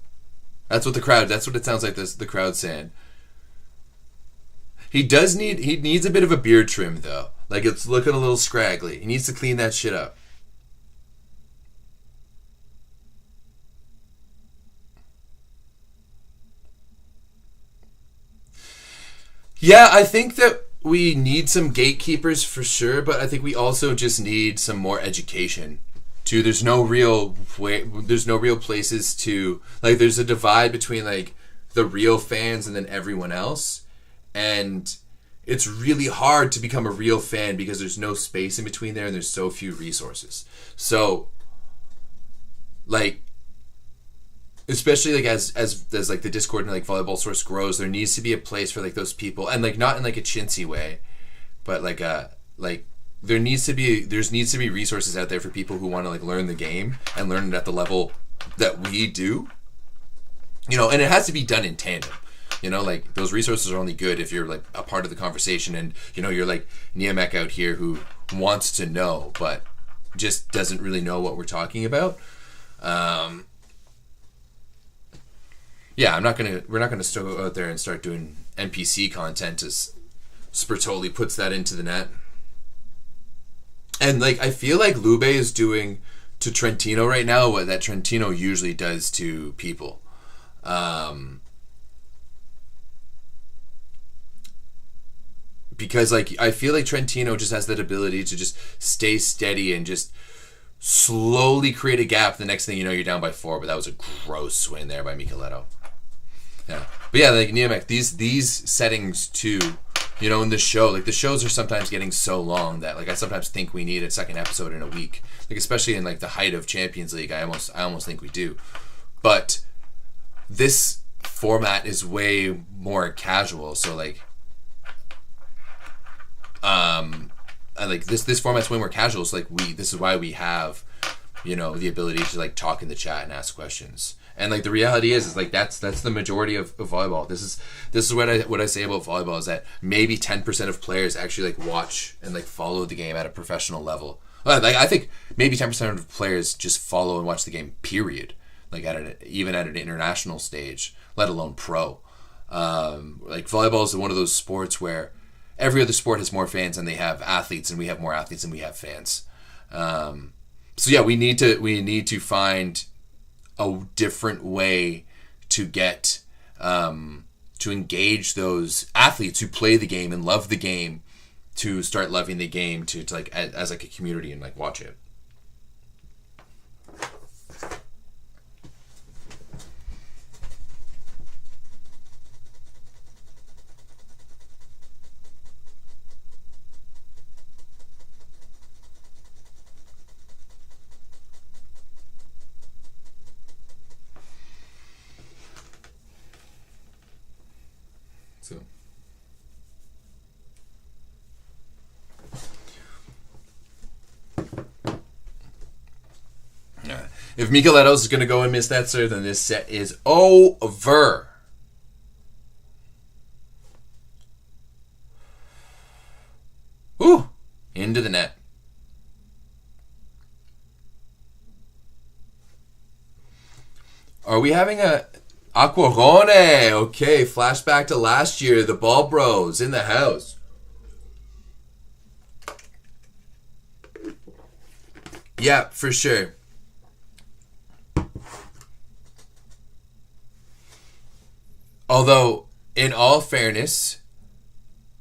That's what it sounds like the crowd's saying. He needs a bit of a beard trim, though. Like, it's looking a little scraggly. He needs to clean that shit up. Yeah, I think that we need some gatekeepers for sure, but I think we also just need some more education. Too, there's no real places to, like, there's a divide between, like, the real fans and then everyone else, and it's really hard to become a real fan because there's no space in between there and there's so few resources. So, like, especially, like, as like the Discord and, like, Volleyball Source grows, there needs to be a place for, like, those people, and, like, not in, like, a chintzy way, but there needs to be resources out there for people who want to, like, learn the game and learn it at the level that we do. And it has to be done in tandem. Like, those resources are only good if you're, like, a part of the conversation, and you're like Niemek out here who wants to know but just doesn't really know what we're talking about. Yeah, we're not gonna still go out there and start doing NPC content as Spertoli puts that into the net. And, like, I feel like Lube is doing to Trentino right now what that Trentino usually does to people. Because, like, I feel like Trentino just has that ability to just stay steady and just slowly create a gap. The next thing you know, you're down by 4, but that was a gross win there by Micheletto. Yeah. But yeah, like, Niemek, these settings too, in the show, like, the shows are sometimes getting so long that, like, I sometimes think we need a second episode in a week. Like, especially in, like, the height of Champions League, I almost think we do. But this format is way more casual, so, like, this format's way more casual, so, like, this is why we have, the ability to, like, talk in the chat and ask questions. And, like, the reality is like, that's the majority of volleyball. This is what I say about volleyball, is that maybe 10% of players actually, like, watch and, like, follow the game at a professional level. Like, I think maybe 10% of players just follow and watch the game, period. Like, even at an international stage, let alone pro. Like, volleyball is one of those sports where every other sport has more fans than they have athletes, and we have more athletes than we have fans. So yeah, we need to find a different way to get to engage those athletes who play the game and love the game, to start loving the game, to like as like a community and, like, watch it. So, if Micheletto's is going to go and miss that serve, then this set is over. Whew! Into the net. Are we having a Aquarone? Okay, flashback to last year. The Ball Bros in the house. Yeah, for sure. Although, in all fairness,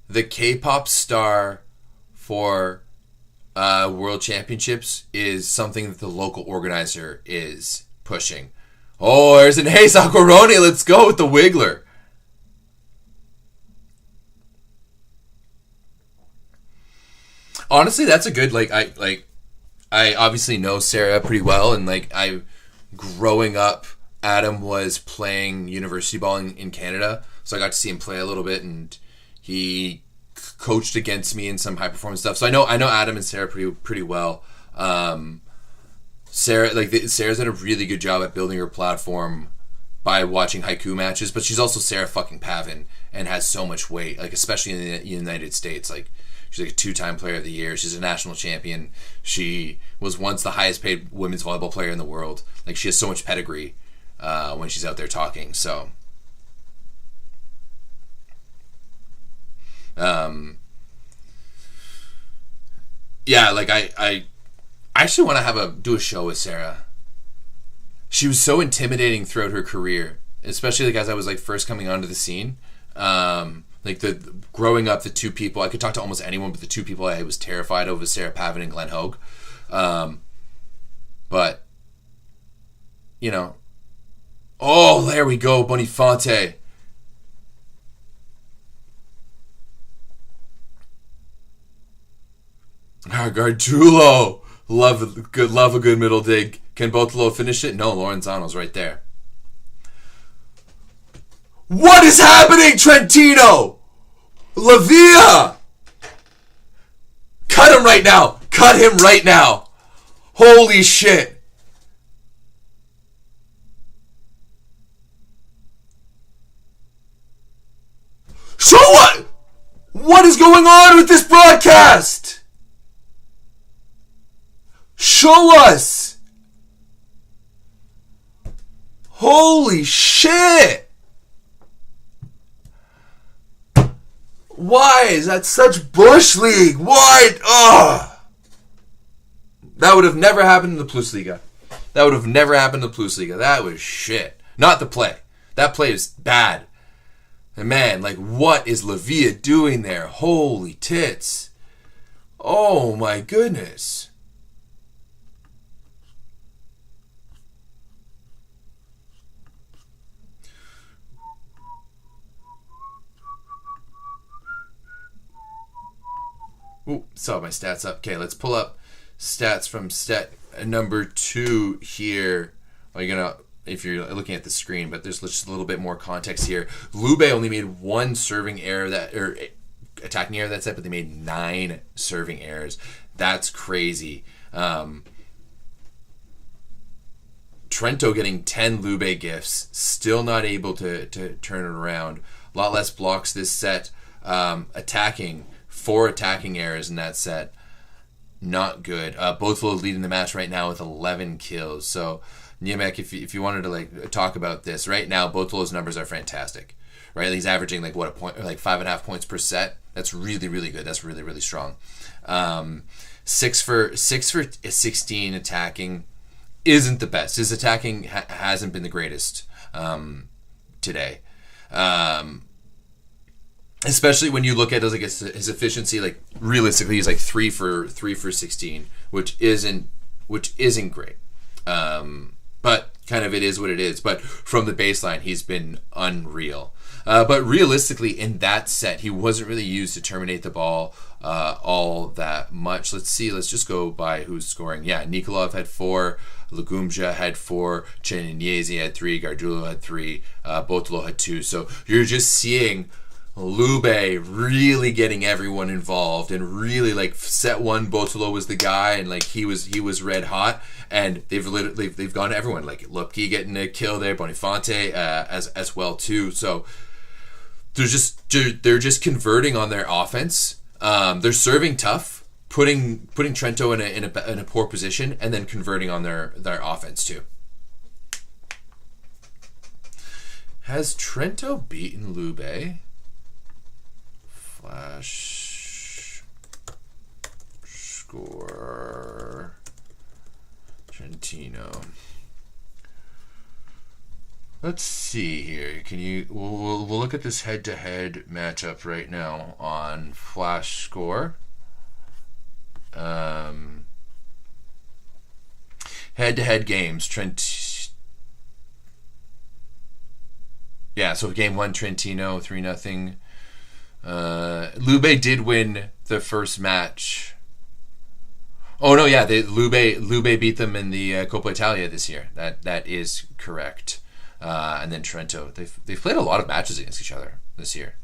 the K-pop star for World Championships is something that the local organizer is pushing. Oh, there's an ace, Aquarone. Let's go with the Wiggler. Honestly, that's a good, I obviously know Sarah pretty well, and, like, growing up, Adam was playing university ball in Canada, so I got to see him play a little bit, and he coached against me in some high performance stuff. So I know Adam and Sarah pretty well. Sarah's done a really good job at building her platform by watching haiku matches, but she's also Sarah fucking Pavin and has so much weight, like especially in the United States. Like she's like a 2-time player of the year. She's a national champion. She was once the highest paid women's volleyball player in the world. Like she has so much pedigree when she's out there talking. So yeah, like I actually want to do a show with Sarah. She was so intimidating throughout her career, especially like as I was like first coming onto the scene. Like growing up, the two people I could talk to almost anyone, but the two people I was terrified of was Sarah Pavin and Glenn Hogue. But you know, oh, there we go, Boniface. Gargiulo. Love a good middle dig. Can Botolo finish it? No, Lorenzano's right there. What is happening, Trentino? Lavia! Cut him right now. Cut him right now. Holy shit. So what? What is going on with this broadcast? Show us! Holy shit! Why is that such Bush League? Why? Ugh! That would have never happened in the Plusliga. That would have never happened in the Plusliga. That was shit. Not the play. That play is bad. And man, like, what is Lavia doing there? Holy tits. Oh my goodness. Ooh, saw my stats up. Okay, let's pull up stats from stat number 2 here. Well, if you're looking at the screen, but there's just a little bit more context here. Lube only made 1 serving error attacking error that set, but they made 9 serving errors. That's crazy. Trento getting 10 Lube gifts, still not able to turn it around. A lot less blocks this set. Attacking. 4 attacking errors in that set. Not good. Bothwell leading the match right now with 11 kills. So, Niemek, if you wanted to like talk about this right now, Bothwell's numbers are fantastic. Right, he's averaging like what, a point, like 5.5 points per set. That's really, really good. That's really, really strong. 6 for 16 attacking isn't the best. His attacking hasn't been the greatest today. Especially when you look at his efficiency, like realistically, he's like 3 for 16, which isn't great. But kind of it is what it is. But from the baseline, he's been unreal. But realistically, in that set, he wasn't really used to terminate the ball all that much. Let's see. Let's just go by who's scoring. Yeah, Nikolov had 4. Legumja had 4. Cheniniezi had 3. Gargiulo had 3. Botolo had 2. So you're just seeing Lube really getting everyone involved, and really like set 1 Botolo was the guy, and like he was red hot, and they've gone to everyone, like Lupke getting a kill there, Boniface as well too. So they're just converting on their offense. They're serving tough, putting Trento in a poor position, and then converting on their offense too. Has Trento beaten Lube? Flash score Trentino. Let's see here. We'll look at this head-to-head matchup right now on Flash score. Head-to-head games. Yeah, so game 1 Trentino 3-0. Lube did win the first match. Oh no, yeah, Lube beat them in the Coppa Italia this year. That is correct. And then Trento, they've played a lot of matches against each other this year.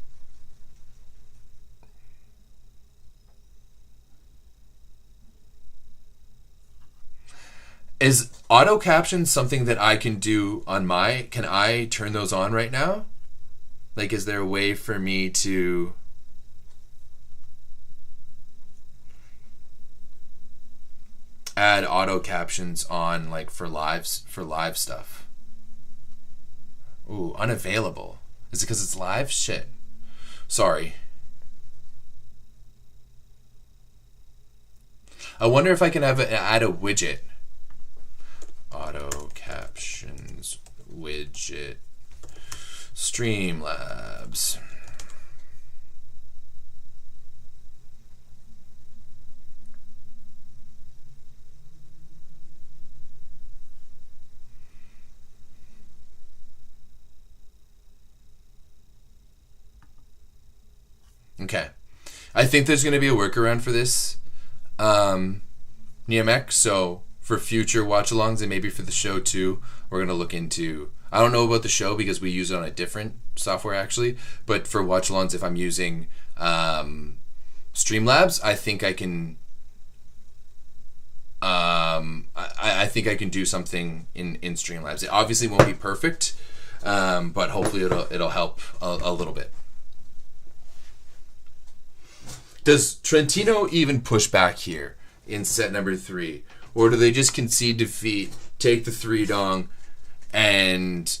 Is auto caption something that I can do on my... Can I turn those on right now? Like, is there a way for me to... add auto captions on, like, for live stuff? Ooh, unavailable. Is it because it's live? Shit. Sorry. I wonder if I can add a widget. Auto captions widget. Streamlabs. Okay. I think there's going to be a workaround for this, NeoMech. So for future watch-alongs and maybe for the show too, we're going to look into... I don't know about the show because we use it on a different software actually, but for watch-alongs, if I'm using Streamlabs, I think I can... I think I can do something in Streamlabs. It obviously won't be perfect, but hopefully it'll help a little bit. Does Trentino even push back here in set number 3? Or do they just concede defeat, take the 3 dong, and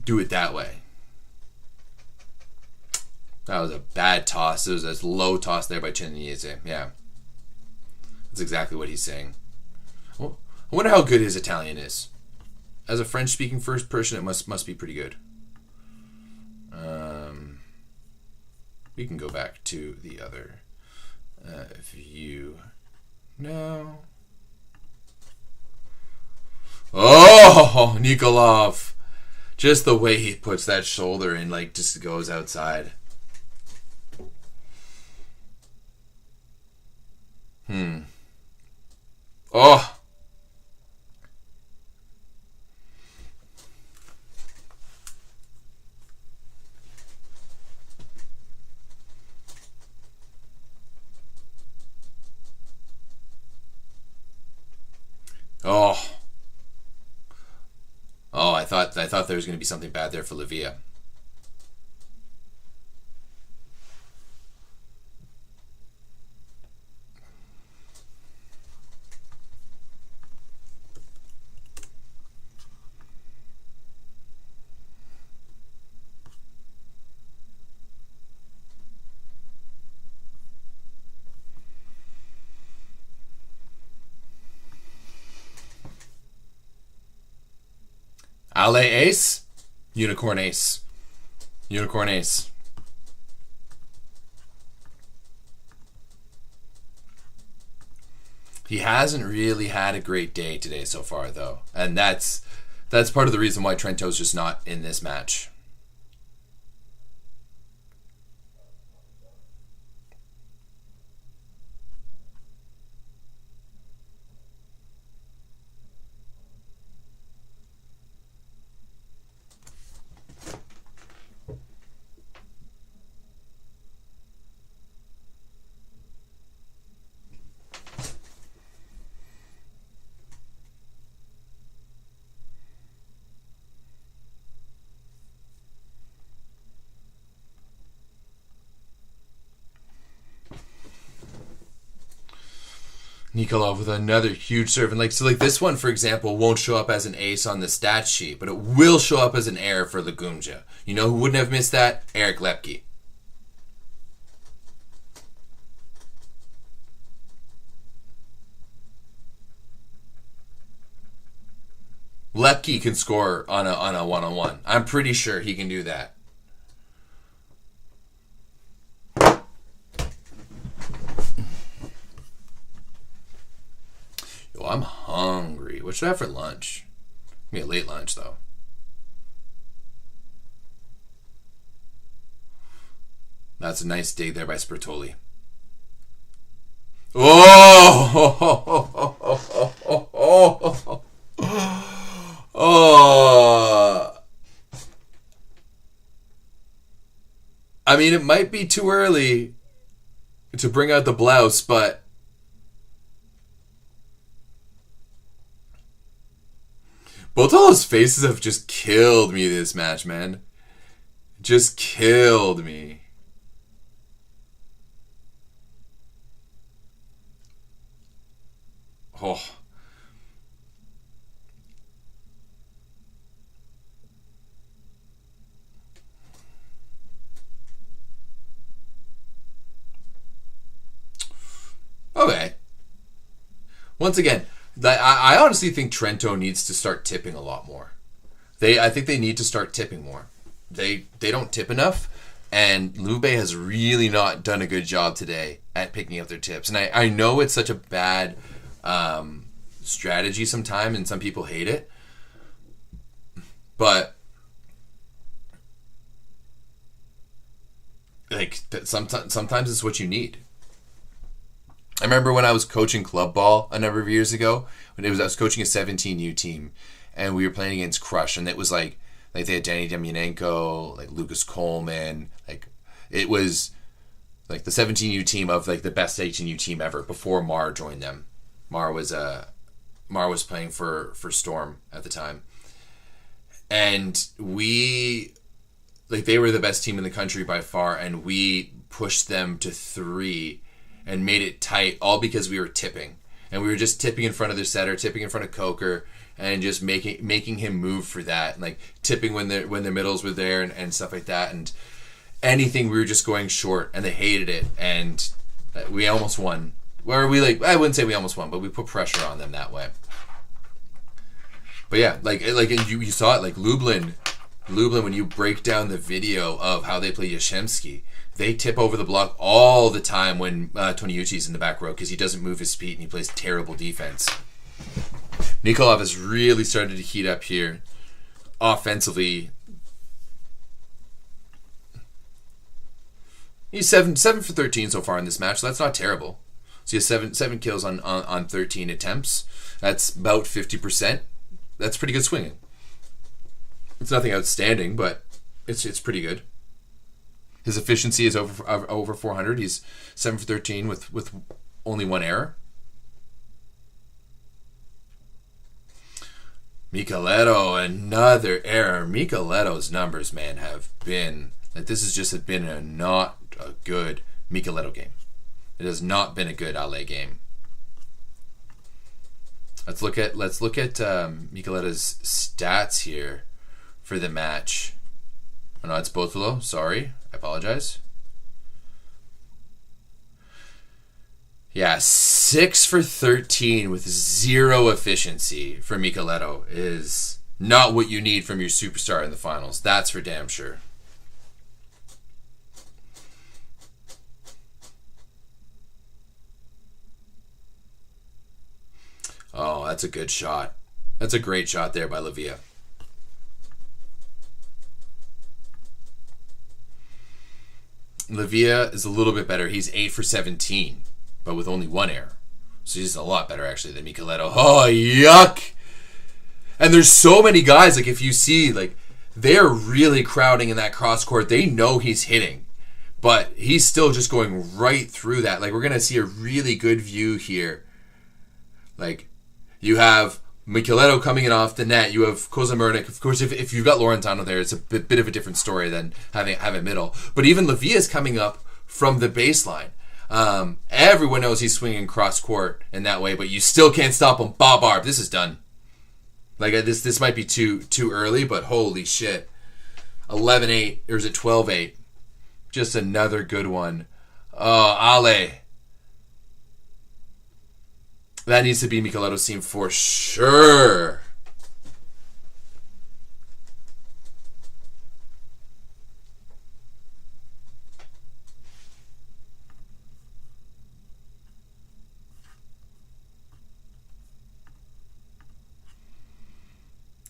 do it that way? That was a bad toss. It was a low toss there by Chinese. Yeah. That's exactly what he's saying. I wonder how good his Italian is. As a French-speaking first person, it must be pretty good. We can go back to the other view. No. Oh, Nikolov. Just the way he puts that shoulder in, like, just goes outside. Oh. Oh. Oh, I thought there was going to be something bad there for Livia. Ale ace, unicorn ace, unicorn ace. He hasn't really had a great day today so far, though, and that's part of the reason why Trento's just not in this match. Nikolov with another huge serve. And like this one, for example, won't show up as an ace on the stat sheet, but it will show up as an error for Legumja. You know who wouldn't have missed that? Eric Lepke. Lepke can score on a one-on-one. I'm pretty sure he can do that. Yo, I'm hungry. What should I have for lunch? Be a late lunch though. That's a nice dig there by Spertoli. Oh! Oh! I mean, it might be too early to bring out the blouse, but Both of those faces have just killed me this match, man. Just killed me. Oh. Okay. Once again, I honestly think Trento needs to start tipping a lot more. I think they need to start tipping more. They don't tip enough, and Lube has really not done a good job today at picking up their tips. And I know it's such a bad strategy sometimes, and some people hate it, but like sometimes it's what you need. I remember when I was coaching club ball a number of years ago, I was coaching a 17U team, and we were playing against Crush, and it was like they had Danny Demyanenko, like Lucas Coleman, like it was like the 17U team of like the best 18U team ever before Mar joined them. Mar was playing for Storm at the time, and they were the best team in the country by far, and we pushed them to 3. And made it tight, all because we were tipping. And we were just tipping in front of their setter, tipping in front of Coker, and just making him move for that. And like tipping when their middles were there and stuff like that. And anything, we were just going short, and they hated it. And we almost won. I wouldn't say we almost won, but we put pressure on them that way. But yeah, and you saw it, like Lublin, when you break down the video of how they play Yashemsky, they tip over the block all the time when Toniucci's in the back row because he doesn't move his feet and he plays terrible defense. Nikolov has really started to heat up here offensively. He's 7 for 13 so far in this match, so that's not terrible. So he has 7 kills on 13 attempts. That's about 50%. That's pretty good swinging. It's nothing outstanding, but it's pretty good. His efficiency is over 400. He's 7 for 13 with only 1 error. Micheletto, another error. Micheletto's numbers, man, have been this has just been not a good Micheletto game. It has not been a good Ale game. Let's look at Micheletto's stats here for the match. Oh, no, it's Botulo. Sorry. I apologize. Yeah, 6 for 13 with 0 efficiency for Micheletto is not what you need from your superstar in the finals. That's for damn sure. Oh, that's a good shot. That's a great shot there by Lavia. Lavia is a little bit better. He's 8 for 17, but with only 1 error. So he's a lot better, actually, than Micheletto. Oh, yuck! And there's so many guys, like, if you see, like, they're really crowding in that cross court. They know he's hitting, but he's still just going right through that. Like, we're going to see a really good view here. Like, you have Micheletto coming in off the net. You have Kozamernik. Of course, if you've got Lorenzano there, it's a bit of a different story than having middle. But even Lavia is coming up from the baseline. Everyone knows he's swinging cross court in that way, but you still can't stop him. Barb, this is done. Like this might be too early, but holy shit. 11-8, or is it 12-8? Just another good one. Oh, Ale. That needs to be Micheletto's team for sure.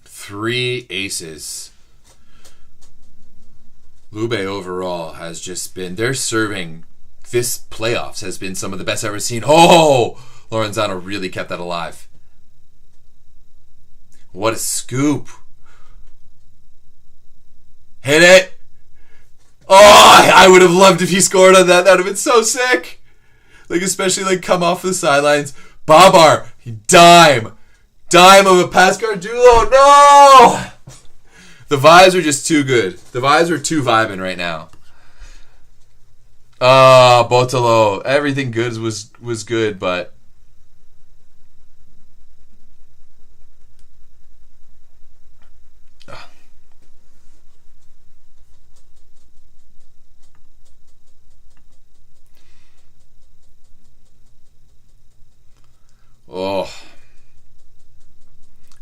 Three aces. Lube overall has just been, their serving this playoffs has been some of the best I've ever seen. Oh! Lorenzano really kept that alive. What a scoop. Hit it. Oh, I would have loved if he scored on that. That would have been so sick. Like, especially, like, come off the sidelines. Babar, dime. Dime of a Pascal Dulo. No! The vibes are just too good. The vibes are too vibing right now. Botolo. Everything good was good, but... Oh.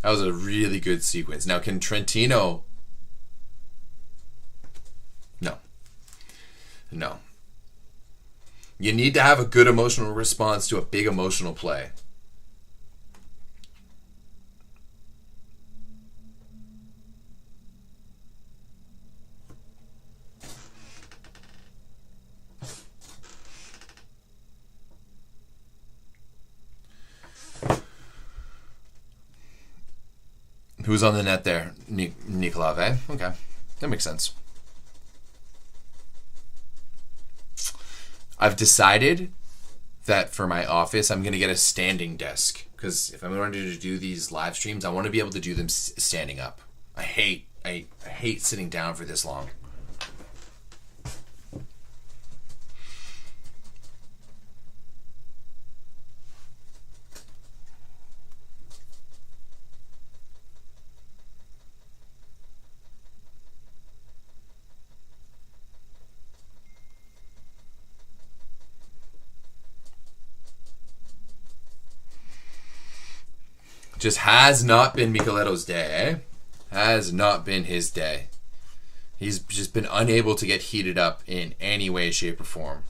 That was a really good sequence. Now, can Trentino... No. You need to have a good emotional response to a big emotional play. Who's on the net there? Nikolov, eh? Okay. That makes sense. I've decided that for my office, I'm going to get a standing desk. Because if I'm going to do these live streams, I want to be able to do them standing up. I hate sitting down for this long. Just has not been Micheletto's day, eh? Has not been his day. He's just been unable to get heated up in any way, shape, or form.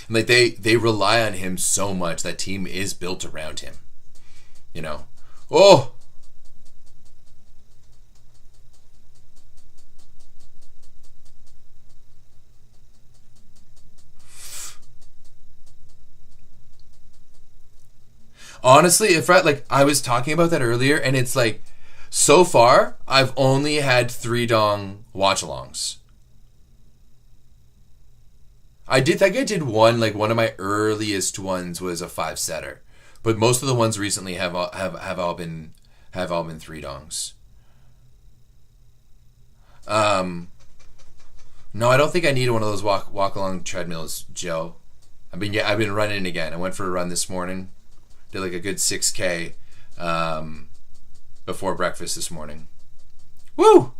And like they rely on him so much. That team is built around him. You know? Oh! Honestly, if I was talking about that earlier, and it's like, so far, I've only had 3 dong watch-alongs. I think I did one, like one of my earliest ones was a 5-setter, but most of the ones recently have all been 3 dongs. No, I don't think I need one of those walk along treadmills, Joe. I've been running again. I went for a run this morning. Did like a good 6K before breakfast this morning. Woo!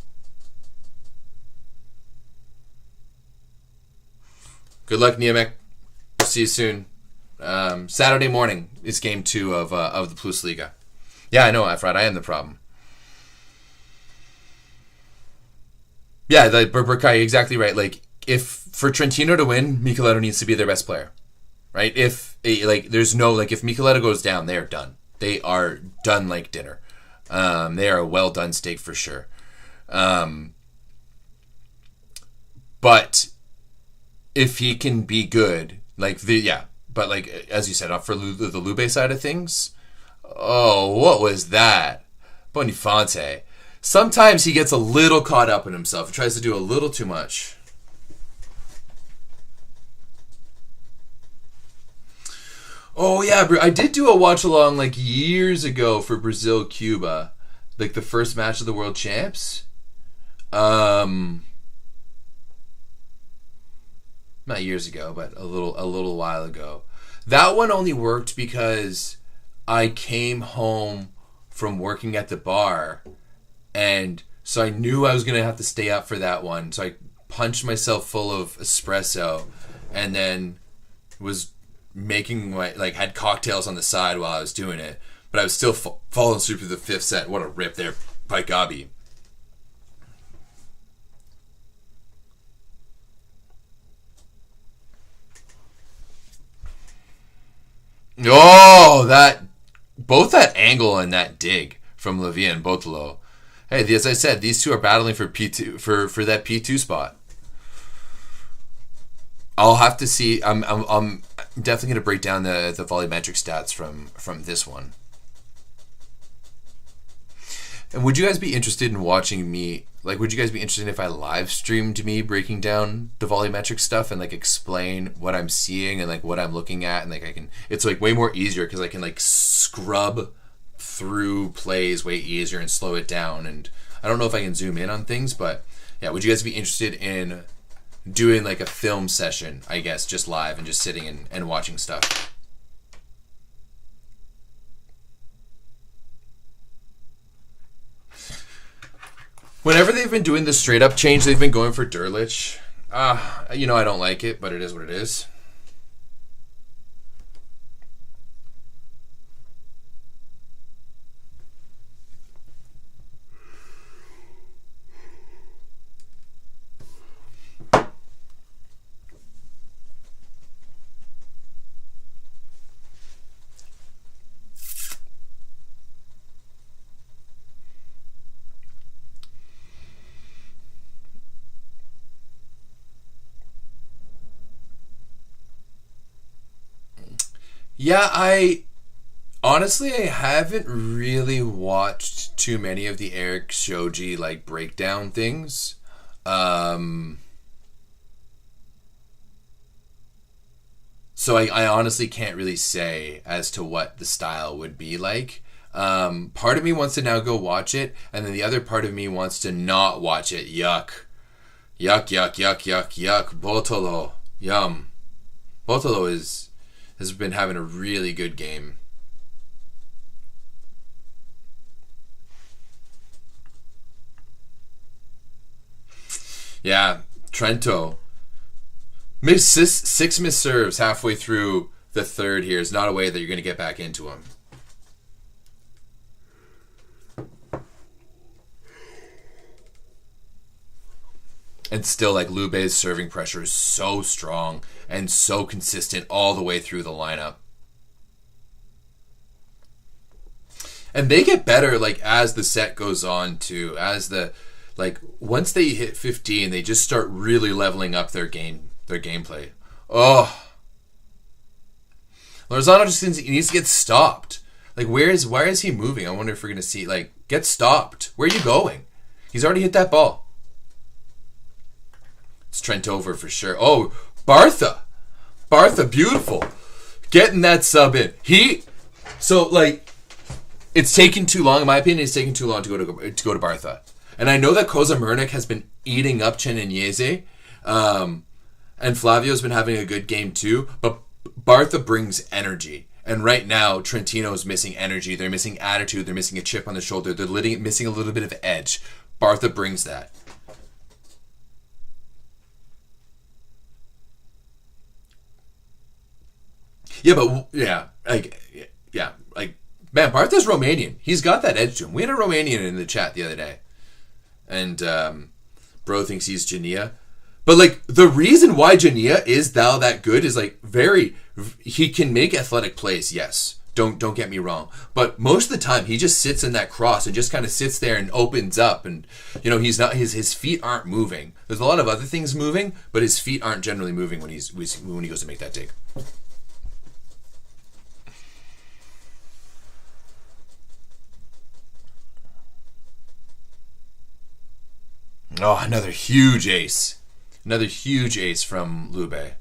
Good luck, Niemek. We'll see you soon. Saturday morning is game 2 of the Plus Liga. Yeah, I know, Efrat. I am the problem. Yeah, Burkai, exactly right. Like, if for Trentino to win, Micheletto needs to be their best player. Right? If Micheletto goes down, they are done. They are done like dinner. They are a well done steak for sure. But if he can be good, but as you said, for the Lube side of things, oh, what was that? Boniface. Sometimes he gets a little caught up in himself and tries to do a little too much. Oh yeah, I did do a watch along like years ago for Brazil Cuba, like the first match of the World Champs. Not years ago, but a little while ago. That one only worked because I came home from working at the bar, and so I knew I was gonna have to stay up for that one. So I punched myself full of espresso, and then was making had cocktails on the side while I was doing it, but I was still falling asleep through the 5th set. What a rip there by Gabi. Oh, both that angle and that dig from Levia and Botolo. Hey, as I said, these two are battling for P2 for that P2 spot. I'll have to see. I'm definitely going to break down the volumetric stats from this one. And would you guys be interested in watching me? Like, would you guys be interested if I live streamed me breaking down the volumetric stuff and like explain what I'm seeing and like what I'm looking at, and like I can? It's like way more easier because I can like scrub through plays way easier and slow it down. And I don't know if I can zoom in on things, but yeah, would you guys be interested in doing like a film session? I guess just live and just sitting and watching stuff. Whenever they've been doing the straight up change, they've been going for Durlich. I don't like it, but it is what it is. Yeah, I haven't really watched too many of the Eric Shoji like breakdown things. So I honestly can't really say as to what the style would be like. Part of me wants to now go watch it, and then the other part of me wants to not watch it. Yuck. Yuck, yuck, yuck, yuck, yuck. Botolo. Yum. Botolo has been having a really good game. Yeah, Trento. Six missed serves halfway through the third here is not a way that you're going to get back into him. And still, like, Lube's serving pressure is so strong and so consistent all the way through the lineup. And they get better, like, as the set goes on, too. Once they hit 15, they just start really leveling up their gameplay. Oh. Lozano just needs to get stopped. Like, why is he moving? I wonder if we're going to see, like, get stopped. Where are you going? He's already hit that ball. It's Trent over for sure. Oh, Bartha, beautiful. Getting that sub in. It's taken too long, in my opinion, it's taken too long to go to Bartha. And I know that Koza Murnik has been eating up Chen and Yeze. And Flavio's been having a good game too. But Bartha brings energy. And right now, Trentino's missing energy. They're missing attitude. They're missing a chip on the shoulder. They're missing a little bit of edge. Bartha brings that. Yeah, man, Bartha's Romanian. He's got that edge to him. We had a Romanian in the chat the other day. And bro thinks he's Jania. But, like, the reason why Jania is that good is, like, he can make athletic plays, yes. Don't get me wrong. But most of the time, he just sits in that cross and just kind of sits there and opens up. And, he's not, his feet aren't moving. There's a lot of other things moving, but his feet aren't generally moving when he goes to make that dig. Oh, another huge ace. Another huge ace from Lube.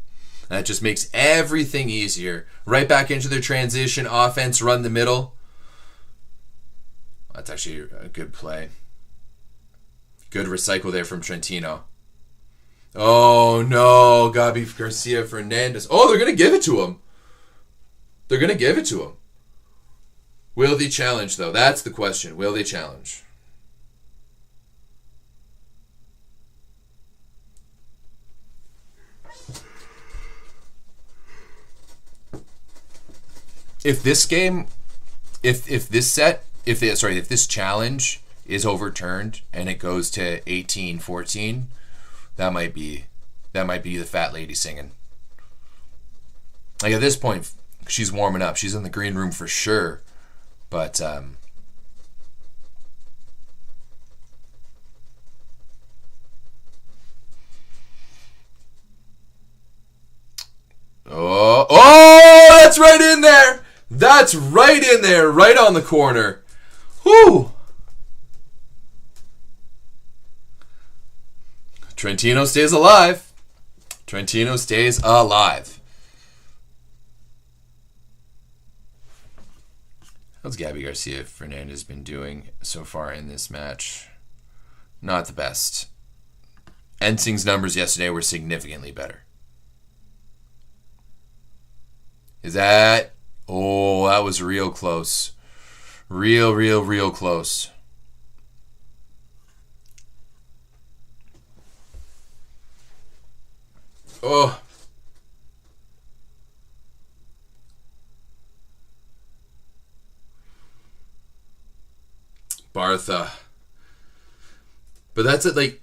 That just makes everything easier. Right back into their transition offense, run the middle. That's actually a good play. Good recycle there from Trentino. Oh, no. Gabi Garcia Fernandez. Oh, they're going to give it to him. Will they challenge, though? That's the question. Will they challenge? If this challenge is overturned and it goes to 18-14, that might be the fat lady singing. Like, at this point, she's warming up. She's in the green room for sure. But oh, that's right in there. That's right in there, right on the corner. Whew. Trentino stays alive. Trentino stays alive. How's Gabby Garcia Fernandez been doing so far in this match? Not the best. Ensing's numbers yesterday were significantly better. Is that... Oh, that was real close. Real close. Oh. Bartha. But that's it, like,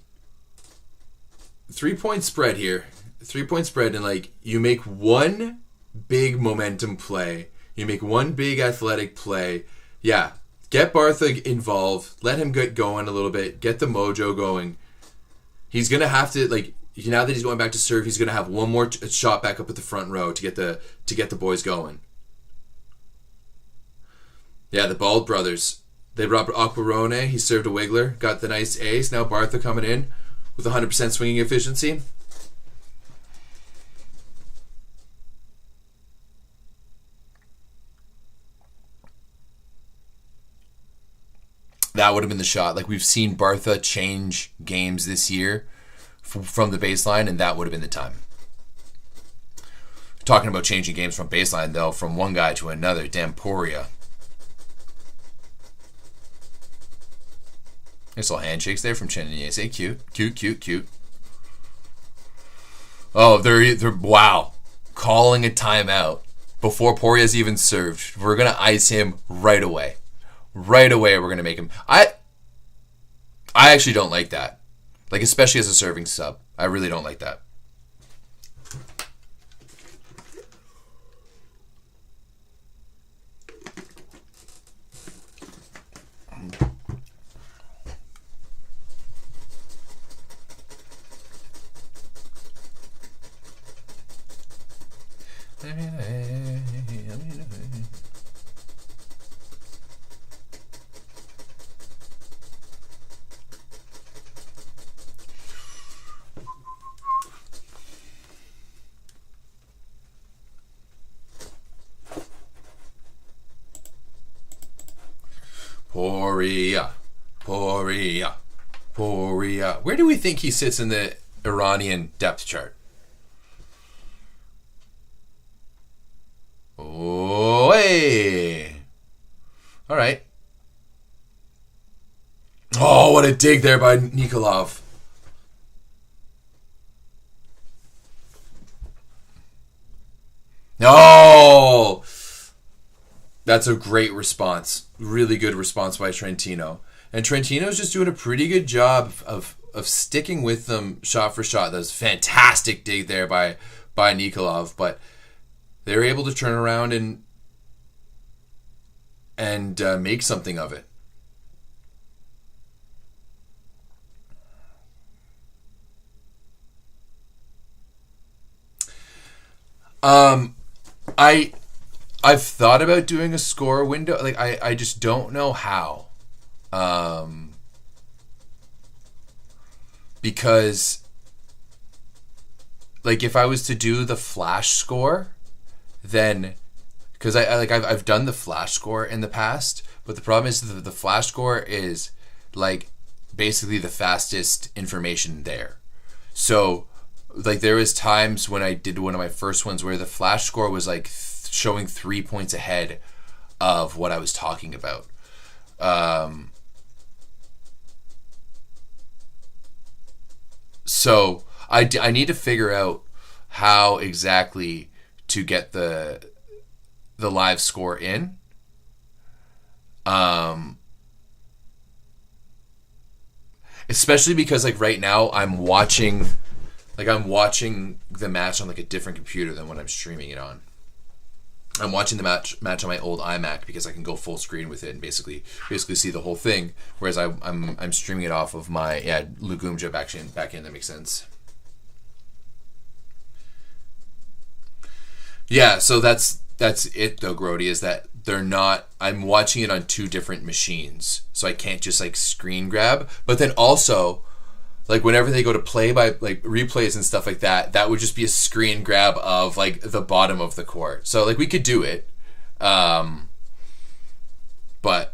3-point spread here. 3-point spread, and, like, you make one big momentum play. You make one big athletic play. Yeah, get Bartha involved. Let him get going a little bit. Get the mojo going. He's going to have to, like, now that he's going back to serve, he's going to have one more shot back up at the front row to get the boys going. Yeah, the Bald brothers. They brought Aquarone. He served a wiggler. Got the nice ace. Now Bartha coming in with 100% swinging efficiency. That would have been the shot. Like, we've seen Bartha change games this year from the baseline, and that would have been the time. Talking about changing games from baseline, though, from one guy to another. Damn, Poria. Nice little handshakes there from Chen and Yese. Cute. Oh, they're wow. Calling a timeout before Poria's even served. We're going to ice him right away. Right away, we're going to make him. I actually don't like that. Like, especially as a serving sub. I really don't like that. Poria. Where do we think he sits in the Iranian depth chart? Oh, hey. All right. Oh, what a dig there by Nikolov. No! That's a great response. Really good response by Trentino. And Trentino's just doing a pretty good job of sticking with them shot for shot. That was a fantastic dig there by Nikolov, but they're able to turn around and make something of it. I've thought about doing a score window. Like, I just don't know how. Because, like, if I was to do the flash score, then, because I've done the flash score in the past, but the problem is the flash score is, like, basically the fastest information there. So, like, there was times when I did one of my first ones where the flash score was, like, showing 3 points ahead of what I was talking about. So I need to figure out how exactly to get the live score in. Especially because, like, right now I'm watching the match on, like, a different computer than when I'm streaming it on. I'm watching the match on my old iMac because I can go full screen with it and basically see the whole thing. Whereas I'm streaming it off of my Lugumja back in. That makes sense. Yeah, so that's it though, Grody, is that they're not. I'm watching it on two different machines, so I can't just, like, screen grab. But then also, like whenever they go to play by like replays and stuff like that, that would just be a screen grab of like the bottom of the court. So like we could do it, but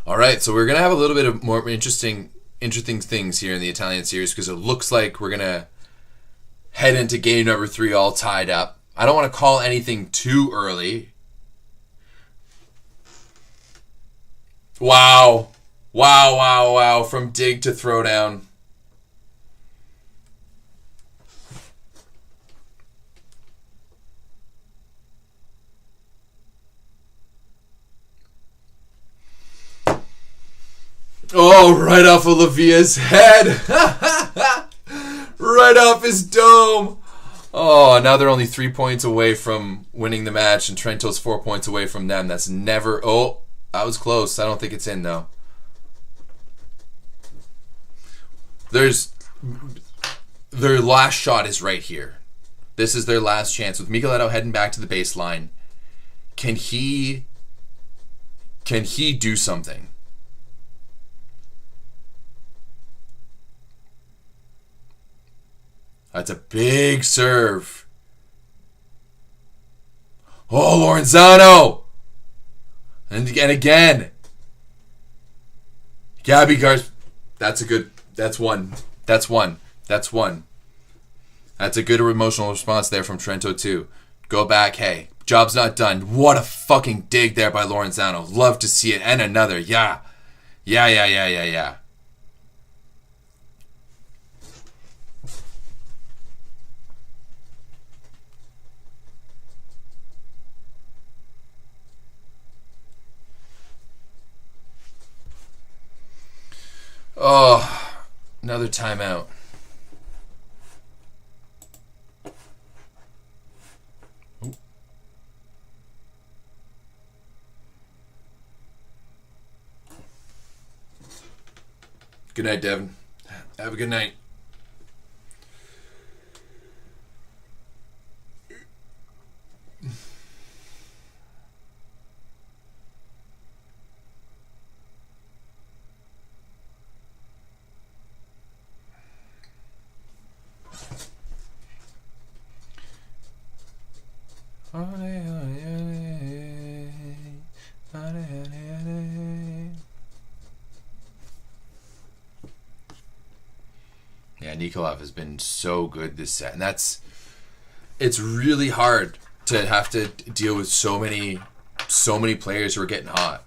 all right, so we're gonna have a little bit of more interesting things here in the Italian series because it looks like we're gonna head into game number 3 all tied up. I don't want to call anything too early. Wow, from dig to throwdown. Oh, right off of Lavia's head. Right off his dome. Oh, now they're only 3 points away from winning the match, and Trento's 4 points away from them. That's never... Oh, that was close. I don't think it's in, though. Their last shot is right here. This is their last chance. With Micheletto heading back to the baseline, can he do something? That's a big serve. Oh, Lorenzano! And again. Gabby Gars. That's one. That's a good emotional response there from Trento too. Go back, hey. Job's not done. What a fucking dig there by Lorenzano. Love to see it. And another. Yeah. Oh, another timeout. Ooh. Good night, Devin. Have a good night. Yeah, Nikolov has been so good this set, and it's really hard to have to deal with so many players who are getting hot.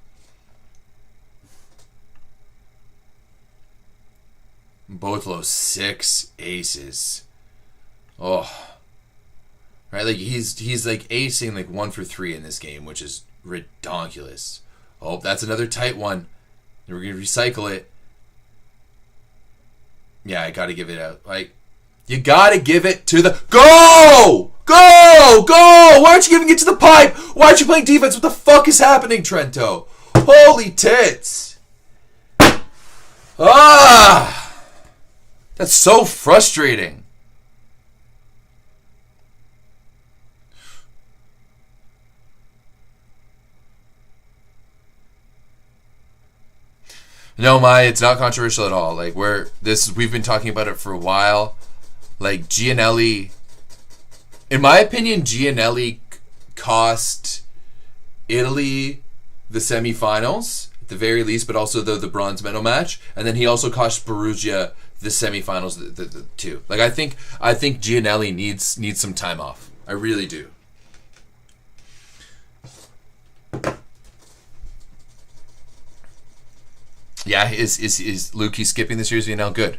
Both those 6 aces. Oh. Right, like he's like acing like 1 for 3 in this game, which is ridiculous. Oh, that's another tight one. We're gonna recycle it. Yeah, I gotta give it out. Like, you gotta give it to the go! Why aren't you giving it to the pipe? Why aren't you playing defense? What the fuck is happening, Trento? Holy tits! Ah, that's so frustrating. No, it's not controversial at all. Like we've been talking about it for a while. Like Gianelli, in my opinion, Gianelli cost Italy the semifinals at the very least, but also the bronze medal match, and then he also cost Perugia the semifinals the too. Like I think Gianelli needs some time off. I really do. Yeah, is Luki skipping the series now? Good.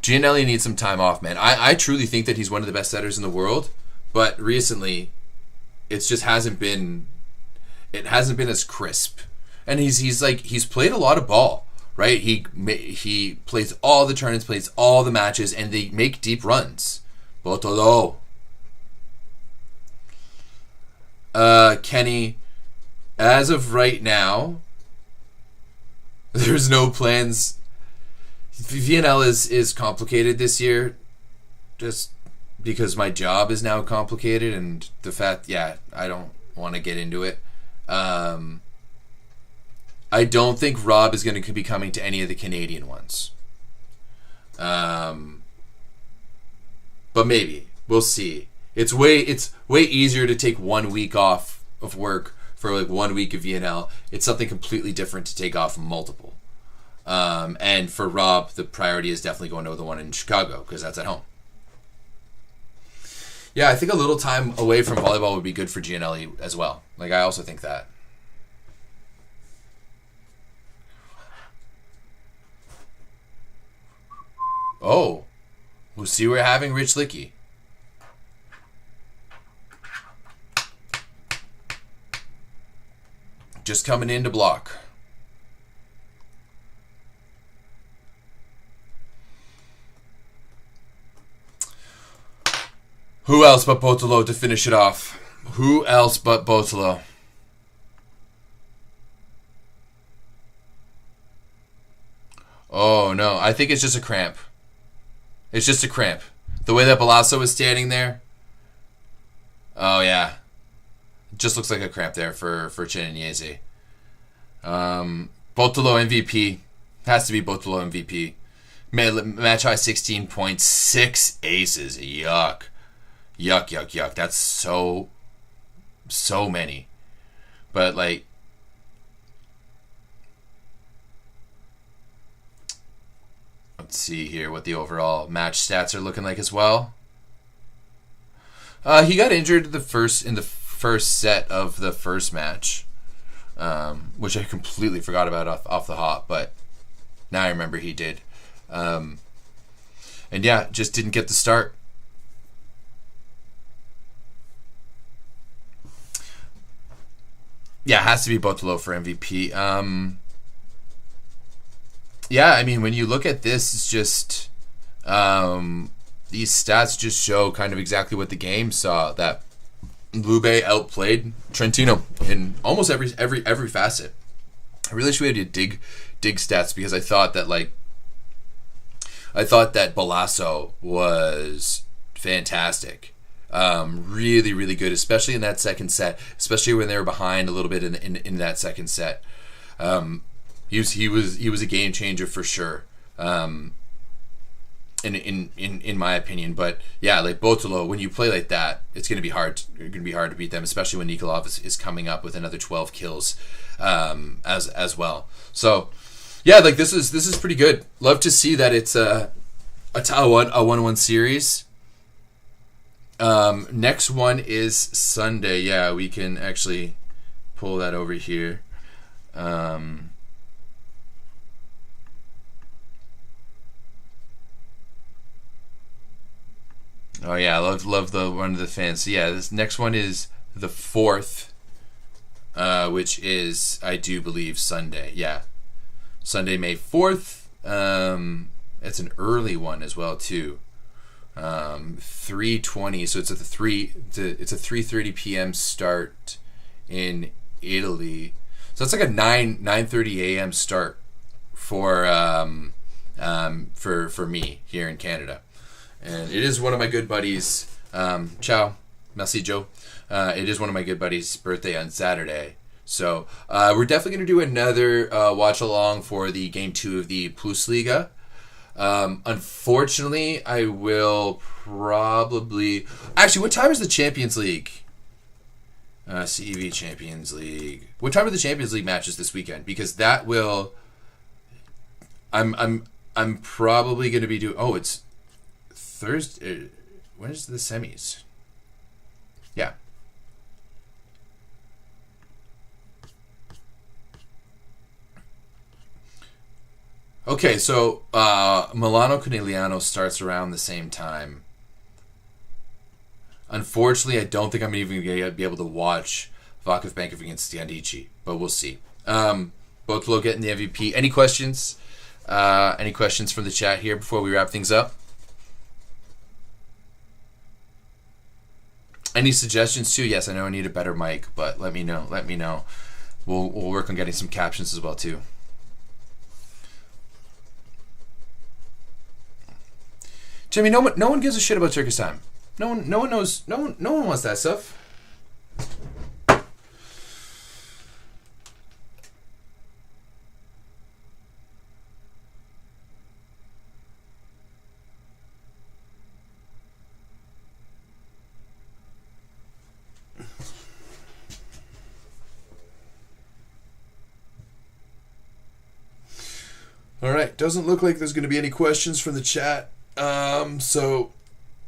Gianelli needs some time off, man. I truly think that he's one of the best setters in the world, but recently, it just hasn't been as crisp. And he's played a lot of ball, right? He plays all the tournaments, plays all the matches, and they make deep runs. Botolo. Kenny, as of right now, There's no plans. VNL is complicated this year, just because my job is now complicated, and the fact, I don't want to get into it. I don't think Rob is going to be coming to any of the Canadian ones. But maybe. We'll see. It's way easier to take 1 week off of work for like 1 week of VNL. It's something completely different to take off multiple. And for Rob, the priority is definitely going to the one in Chicago because that's at home. Yeah, I think a little time away from volleyball would be good for Gianelli as well. Like, I also think that. Oh, we'll see we're having Rich Licky. Just coming in to block. Who else but Botolo to finish it off? Who else but Botolo? Oh, no. I think it's just a cramp. It's just a cramp. The way that Balasso is standing there. Oh, yeah. It just looks like a cramp there for Chinese. Botolo MVP. Has to be Botolo MVP. Match high 16.6 aces. Yuck. Yuck. That's so many. But, like, let's see here what the overall match stats are looking like as well. He got injured in the first set of the first match, which I completely forgot about off the hop, but now I remember he did. And yeah, just didn't get the start. Yeah, it has to be Botolo for MVP. Yeah, I mean, when you look at this, it's just these stats just show kind of exactly what the game saw, that Lube outplayed Trentino in almost every facet. I really should have dig stats because I thought that Balasso was fantastic. Really, really good, especially in that second set, especially when they were behind a little bit in that second set. He was a game changer for sure. In my opinion, but yeah, like Botolo, when you play like that, it's gonna be hard to beat them, especially when Nikolov is coming up with another 12 kills as well. So yeah, like this is pretty good. Love to see that it's a 1-1 series. Next one is Sunday. Yeah, we can actually pull that over here. Oh yeah, I love the one of the fans. So yeah, this next one is the 4th, which is, I do believe, Sunday. Yeah, Sunday, May 4th. It's an early one as well too. 3:20, so it's at it's a 3:30 p.m. start in Italy. So it's like a 9:30 a.m. start for me here in Canada. And it is one of my good buddies. Ciao, merci Joe. It is one of my good buddies' birthday on Saturday, so we're definitely going to do another watch along for the game 2 of the Plus Liga. Unfortunately, I will probably... Actually, what time is the Champions League? CEV Champions League. What time are the Champions League matches this weekend? Because that will... I'm probably going to be doing... Oh, it's Thursday. When is the semis? Yeah. Okay, so Milano Conegliano starts around the same time. Unfortunately, I don't think I'm even going to be able to watch Vakov Bankov against Stiandici, but we'll see. Botolo getting the MVP. Any questions? Any questions from the chat here before we wrap things up? Any suggestions too? Yes, I know I need a better mic, but let me know. We'll work on getting some captions as well too. Jimmy, no one gives a shit about Turkish time. No one knows. No one wants that stuff. All right, doesn't look like there's going to be any questions from the chat. So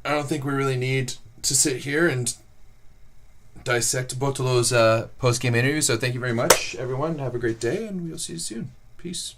I don't think we really need to sit here and dissect both of those post-game interviews. So thank you very much, everyone. Have a great day, and we'll see you soon. Peace.